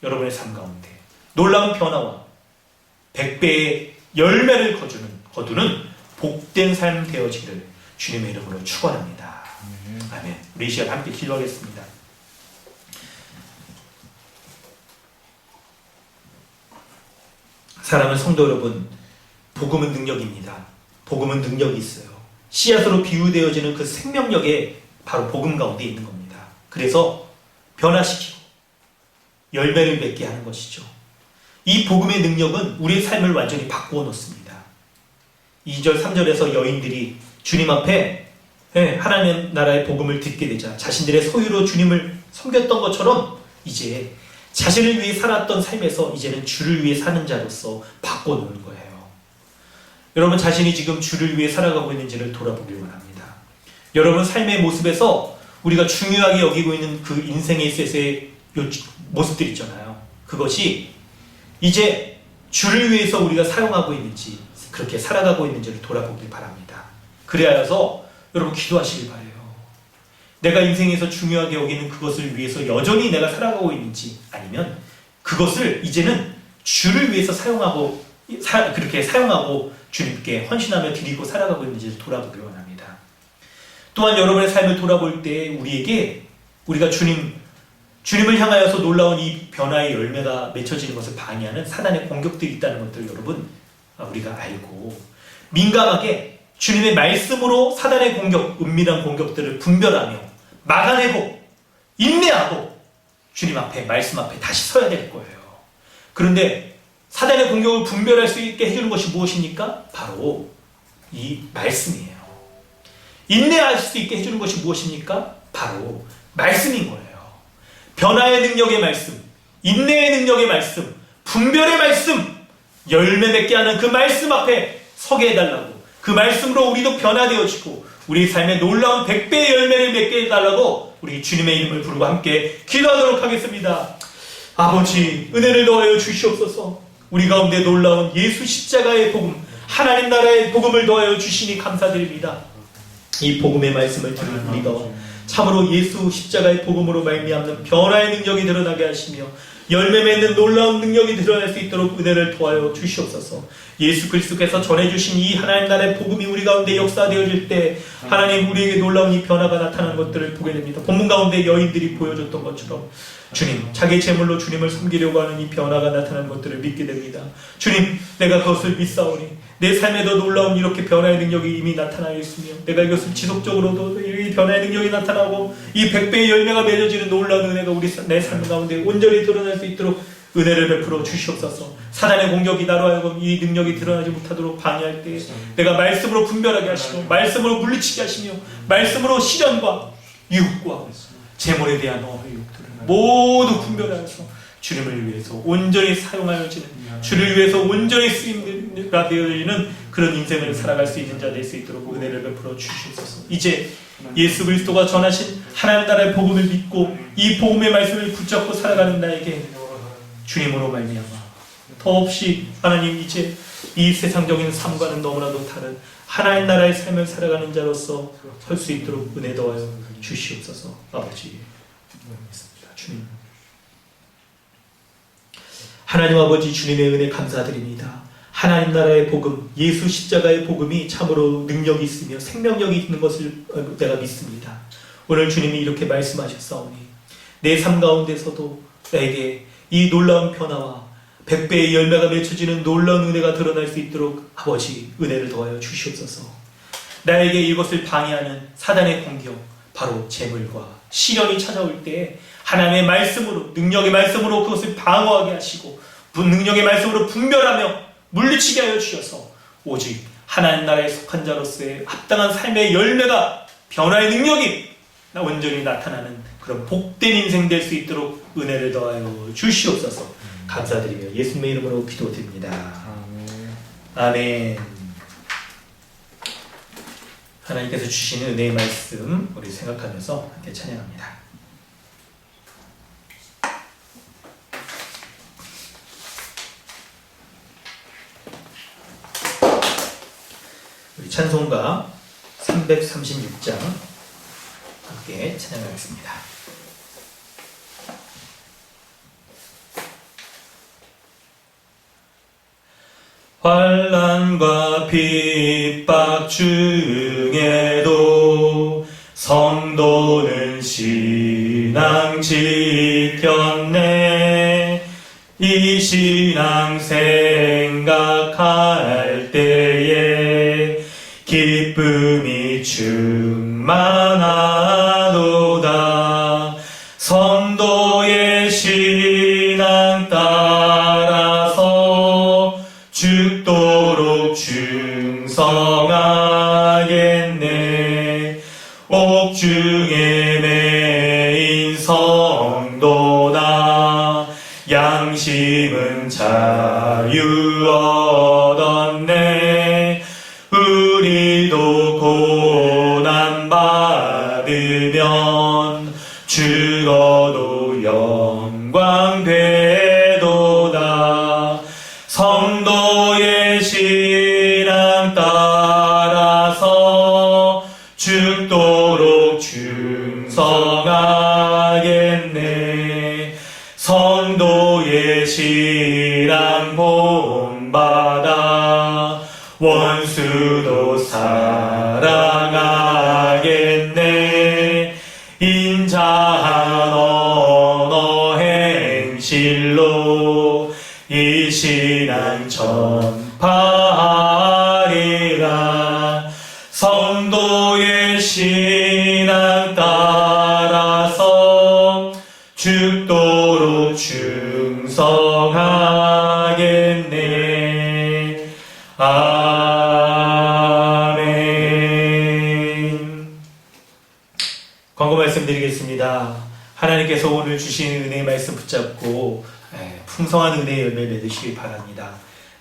여러분의 삶 가운데 놀라운 변화와 100배의 열매를 거두는 복된 삶 되어지기를 주님의 이름으로 축원합니다. 아멘. 우리 이 시간 함께 기도하겠습니다. 사랑하는 성도 여러분, 복음은 능력입니다. 복음은 능력이 있어요. 씨앗으로 비유되어지는 그 생명력에 바로 복음 가운데 있는 겁니다. 그래서 변화시키고 열매를 맺게 하는 것이죠. 이 복음의 능력은 우리의 삶을 완전히 바꾸어 놓습니다. 2절 3절에서 여인들이 주님 앞에 하나님 나라의 복음을 듣게 되자 자신들의 소유로 주님을 섬겼던 것처럼 이제 자신을 위해 살았던 삶에서 이제는 주를 위해 사는 자로서 바꿔놓는 거예요. 여러분 자신이 지금 주를 위해 살아가고 있는지를 돌아보길 원합니다. 여러분 삶의 모습에서 우리가 중요하게 여기고 있는 그 인생에 있어서의 모습들 있잖아요. 그것이 이제 주를 위해서 우리가 사용하고 있는지 그렇게 살아가고 있는지를 돌아보길 바랍니다. 그래야 해서 여러분 기도하시길 바래요. 내가 인생에서 중요하게 여기는 그것을 위해서 여전히 내가 살아가고 있는지 아니면 그것을 이제는 주를 위해서 그렇게 사용하고 주님께 헌신하며 드리고 살아가고 있는지를 돌아보길 원합니다. 또한 여러분의 삶을 돌아볼 때 우리가 주님을 향하여서 놀라운 이 변화의 열매가 맺혀지는 것을 방해하는 사단의 공격들이 있다는 것들 여러분 우리가 알고 민감하게 주님의 말씀으로 사단의 공격, 은밀한 공격들을 분별하며 막아내고 인내하고 주님 앞에 말씀 앞에 다시 서야 될 거예요. 그런데 사단의 공격을 분별할 수 있게 해주는 것이 무엇입니까? 바로 이 말씀이에요. 인내할 수 있게 해주는 것이 무엇입니까? 바로 말씀인 거예요. 변화의 능력의 말씀, 인내의 능력의 말씀, 분별의 말씀, 열매 맺게 하는 그 말씀 앞에 서게 해달라고, 그 말씀으로 우리도 변화되어지고 우리 삶에 놀라운 100배의 열매를 맺게 해달라고 우리 주님의 이름을 부르고 함께 기도하도록 하겠습니다. 아버지, 은혜를 더하여 주시옵소서. 우리 가운데 놀라운 예수 십자가의 복음, 하나님 나라의 복음을 더하여 주시니 감사드립니다. 이 복음의 말씀을 들은 우리가 참으로 예수 십자가의 복음으로 말미암는 변화의 능력이 드러나게 하시며 열매 맺는 놀라운 능력이 드러날 수 있도록 은혜를 도와여 주시옵소서. 예수 그리스도께서 전해주신 이 하나님 나라의 복음이 우리 가운데 역사되어질 때 하나님 우리에게 놀라운 이 변화가 나타나는 것들을 보게 됩니다. 본문 가운데 여인들이 보여줬던 것처럼 주님, 자기 제물로 주님을 섬기려고 하는 이 변화가 나타나는 것들을 믿게 됩니다. 주님, 내가 그것을 믿사오니 내 삶에도 놀라운 이렇게 변화의 능력이 이미 나타나 있으며 내가 이것을 지속적으로도 이 변화의 능력이 나타나고 이 100배의 열매가 맺어지는 놀라운 은혜가 내 삶 가운데 온전히 드러날 수 있도록 은혜를 베풀어 주시옵소서. 사단의 공격이 나로 하여금 이 능력이 드러나지 못하도록 방해할 때 내가 말씀으로 분별하게 하시고 말씀으로 물리치게 하시며 말씀으로 시련과 유혹과 재물에 대한 유혹들을 모두 분별하여서 주님을 위해서 온전히 사용하여지는, 주를 위해서 온전히 쓰임가 되어지는 그런 인생을 살아갈 수 있는 자 될 수 있도록 은혜를 베풀어 주시옵소서. 이제 예수 그리스도가 전하신 하나님 나라의 복음을 믿고 이 복음의 말씀을 붙잡고 살아가는 나에게 주님으로 말미암아 더없이 하나님 이제 이 세상적인 삶과는 너무나도 다른 하나님 나라의 삶을 살아가는 자로서 설 수 있도록 은혜 더하여 주시옵소서. 아버지, 주님, 하나님 아버지 주님의 은혜 감사드립니다. 하나님 나라의 복음, 예수 십자가의 복음이 참으로 능력이 있으며 생명력이 있는 것을 내가 믿습니다. 오늘 주님이 이렇게 말씀하셨사오니 내 삶 가운데서도 나에게 이 놀라운 변화와 100배의 열매가 맺혀지는 놀라운 은혜가 드러날 수 있도록 아버지 은혜를 더하여 주시옵소서. 나에게 이것을 방해하는 사단의 공격, 바로 재물과 시련이 찾아올 때 하나님의 말씀으로, 능력의 말씀으로 그것을 방어하게 하시고 능력의 말씀으로 분별하며 물리치게 하여 주셔서 오직 하나님 나라에 속한 자로서의 합당한 삶의 열매가, 변화의 능력이 온전히 나타나는 그런 복된 인생 될 수 있도록 은혜를 더하여 주시옵소서. 감사드리며 예수님의 이름으로 기도드립니다. 아멘. 하나님께서 주시는 은혜의 말씀 우리 생각하면서 함께 찬양합니다. 우리 찬송가 336장 함께 찬양하겠습니다. 환난과 핍박 중에도 성도는 신앙 지켰네. 이 신앙 생각할 때에 기쁨이 충만하도다. 성도의 신앙 따라서 죽도록 충성하겠네. 성도나 양심은 자유 얻었네. 우리도 고난 받으면 죽어도 영광 되도다. 성도의 신앙 따라서 죽도록 충성하겠네. 성도의 신앙 본받아 원수도 사랑하겠네. 인자한 언어 행실로 이 신앙 전파하리라. 성도의 신앙 따라서 죽도록 충성하겠네. 아멘. 광고 말씀드리겠습니다. 하나님께서 오늘 주신 은혜의 말씀 붙잡고 풍성한 은혜의 열매를 맺으시길 바랍니다.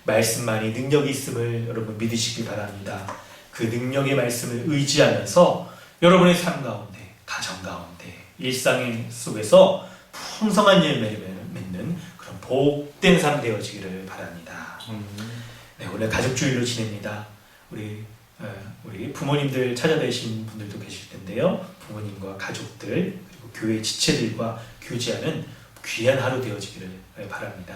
말씀만이 능력이 있음을 여러분 믿으시기 바랍니다. 그 능력의 말씀을 의지하면서 여러분의 삶 가운데, 가정 가운데, 일상 속에서 풍성한 열매를 맺는 그런 복된 삶 되어지기를 바랍니다. 네, 오늘 가족주일로 지냅니다. 우리 부모님들 찾아뵈신 분들도 계실 텐데요. 부모님과 가족들 그리고 교회 지체들과 교제하는 귀한 하루 되어지기를 바랍니다.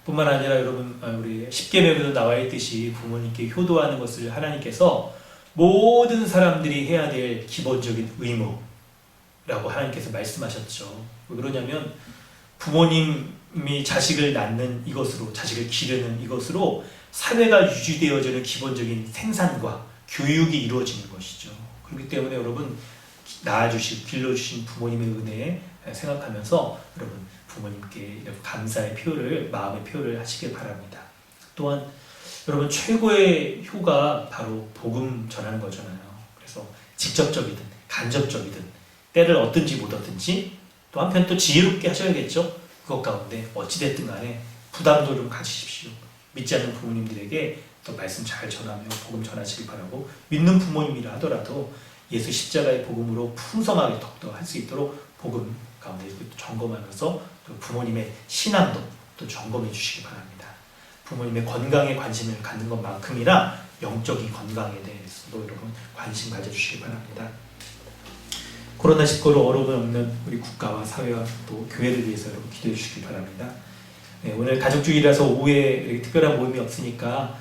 뿐만 아니라 여러분 우리 십계명에도 나와 있듯이 부모님께 효도하는 것을 하나님께서 모든 사람들이 해야 될 기본적인 의무라고 하나님께서 말씀하셨죠. 왜 그러냐면 부모님이 자식을 낳는 이것으로, 자식을 기르는 이것으로 사회가 유지되어지는 기본적인 생산과 교육이 이루어지는 것이죠. 그렇기 때문에 여러분 낳아주신, 길러주신 부모님의 은혜에 생각하면서 여러분 부모님께 이렇게 감사의 표를, 마음의 표를 하시길 바랍니다. 또한 여러분 최고의 효가 바로 복음 전하는 거잖아요. 그래서 직접적이든 간접적이든 때를 얻든지 못 얻든지 또 한편 또 지혜롭게 하셔야겠죠. 그것 가운데 어찌됐든 간에 부담도 좀 가지십시오. 믿지 않는 부모님들에게 또 말씀 잘 전하며 복음 전하시길 바라고, 믿는 부모님이라 하더라도 예수 십자가의 복음으로 풍성하게 더욱더 할 수 있도록 복음 가운데 점검하면서 또 부모님의 신앙도 또 점검해 주시기 바랍니다. 부모님의 건강에 관심을 갖는 것만큼이나 영적인 건강에 대해서도 여러분 관심 가져주시기 바랍니다. 코로나19로 어려움이 없는 우리 국가와 사회와 또 교회를 위해서 여러분 기도해 주시기 바랍니다. 네, 오늘 가족주일이라서 오후에 이렇게 특별한 모임이 없으니까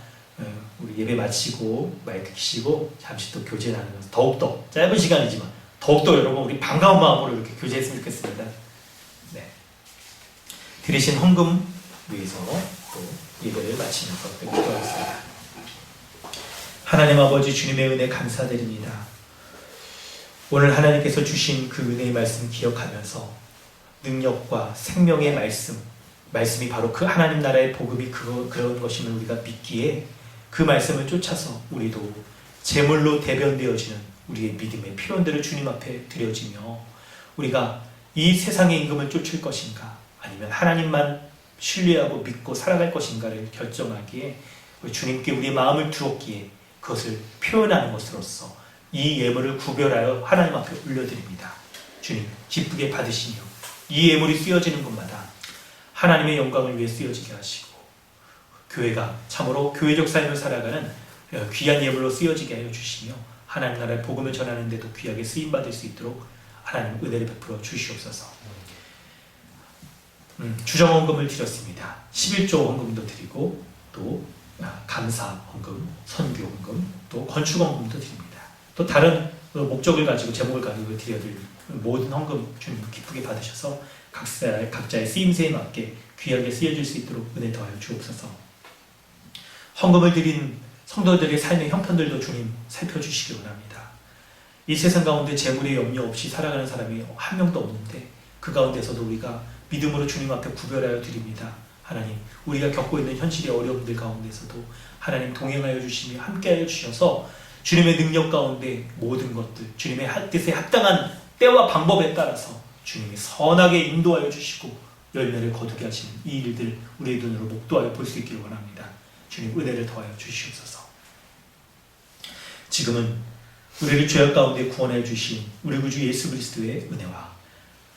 우리 예배 마치고 마이크 켜시고 잠시 또 교제 나누면서 더욱더 짧은 시간이지만 더욱더 여러분 우리 반가운 마음으로 이렇게 교제했으면 좋겠습니다. 네. 드리신 헌금 위해서 또 예배를 마치면서 기도하겠습니다. 하나님 아버지, 주님의 은혜 감사드립니다. 오늘 하나님께서 주신 그 은혜의 말씀 기억하면서 능력과 생명의 말씀이 바로 그 하나님 나라의 복음이 그런 것임을 우리가 믿기에 그 말씀을 쫓아서 우리도 제물로 대변되어지는 우리의 믿음의 필요들을 주님 앞에 드려지며 우리가 이 세상의 임금을 쫓을 것인가 아니면 하나님만 신뢰하고 믿고 살아갈 것인가를 결정하기에 우리 주님께 우리의 마음을 두었기에 그것을 표현하는 것으로서 이 예물을 구별하여 하나님 앞에 올려드립니다. 주님 기쁘게 받으시며 이 예물이 쓰여지는 곳마다 하나님의 영광을 위해 쓰여지게 하시고 교회가 참으로 교회적 삶을 살아가는 귀한 예물로 쓰여지게 하여 주시며 하나님 나라의 복음을 전하는 데도 귀하게 쓰임받을 수 있도록 하나님 은혜를 베풀어 주시옵소서. 주정헌금을 드렸습니다. 11조 헌금도 드리고 또 감사 헌금, 선교 헌금, 또 건축 헌금도 드립니다. 또 다른 목적을 가지고 제목을 가지고 드려드릴 모든 헌금 주님 기쁘게 받으셔서 각자의 쓰임새에 맞게 귀하게 쓰여질 수 있도록 은혜 더하여 주옵소서. 헌금을 드린 성도들의 삶의 형편들도 주님 살펴주시기 원합니다. 이 세상 가운데 재물에 염려 없이 살아가는 사람이 한 명도 없는데 그 가운데서도 우리가 믿음으로 주님 앞에 구별하여 드립니다. 하나님, 우리가 겪고 있는 현실의 어려움들 가운데서도 하나님 동행하여 주시며 함께하여 주셔서 주님의 능력 가운데 모든 것들 주님의 뜻에 합당한 때와 방법에 따라서 주님이 선하게 인도하여 주시고 열매를 거두게 하시는 이 일들 우리의 눈으로 목도하여 볼 수 있기를 원합니다. 주님 은혜를 더하여 주시옵소서. 지금은 우리를 죄악 가운데 구원해 주신 우리 구주 예수 그리스도의 은혜와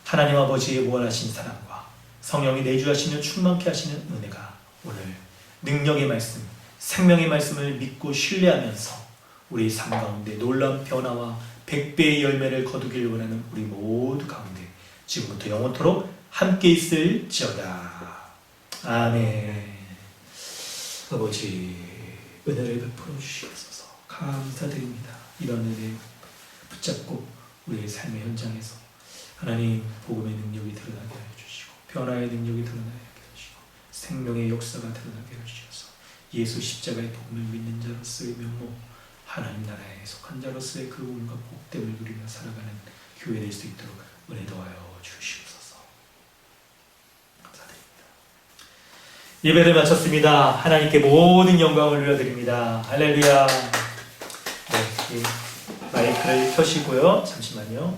하나님 아버지의 무한하신 사랑과 성령이 내주하시며 충만케 하시는 은혜가 오늘 능력의 말씀, 생명의 말씀을 믿고 신뢰하면서 우리 삶 가운데 놀라운 변화와 100배의 열매를 거두길 원하는 우리 모두 가운데 지금부터 영원토록 함께 있을지어다. 아멘. 아버지 은혜를 베풀어 주시옵소서. 감사드립니다. 이런 은혜 붙잡고 우리의 삶의 현장에서 하나님 복음의 능력이 드러나게 하여 주시고 변화의 능력이 드러나게 하여 주시고 생명의 역사가 드러나게 하여 주셔서 예수 십자가의 복음을 믿는 자로서의 면모, 하나님 나라에 속한 자로서의 그 운과 복됨을 누리며 살아가는 교회 될 수 있도록 은혜 더하여 주시옵소서. 감사드립니다. 예배를 마쳤습니다. 하나님께 모든 영광을 올려드립니다. 할렐루야. 네, 마이크를 켜시고요. 잠시만요.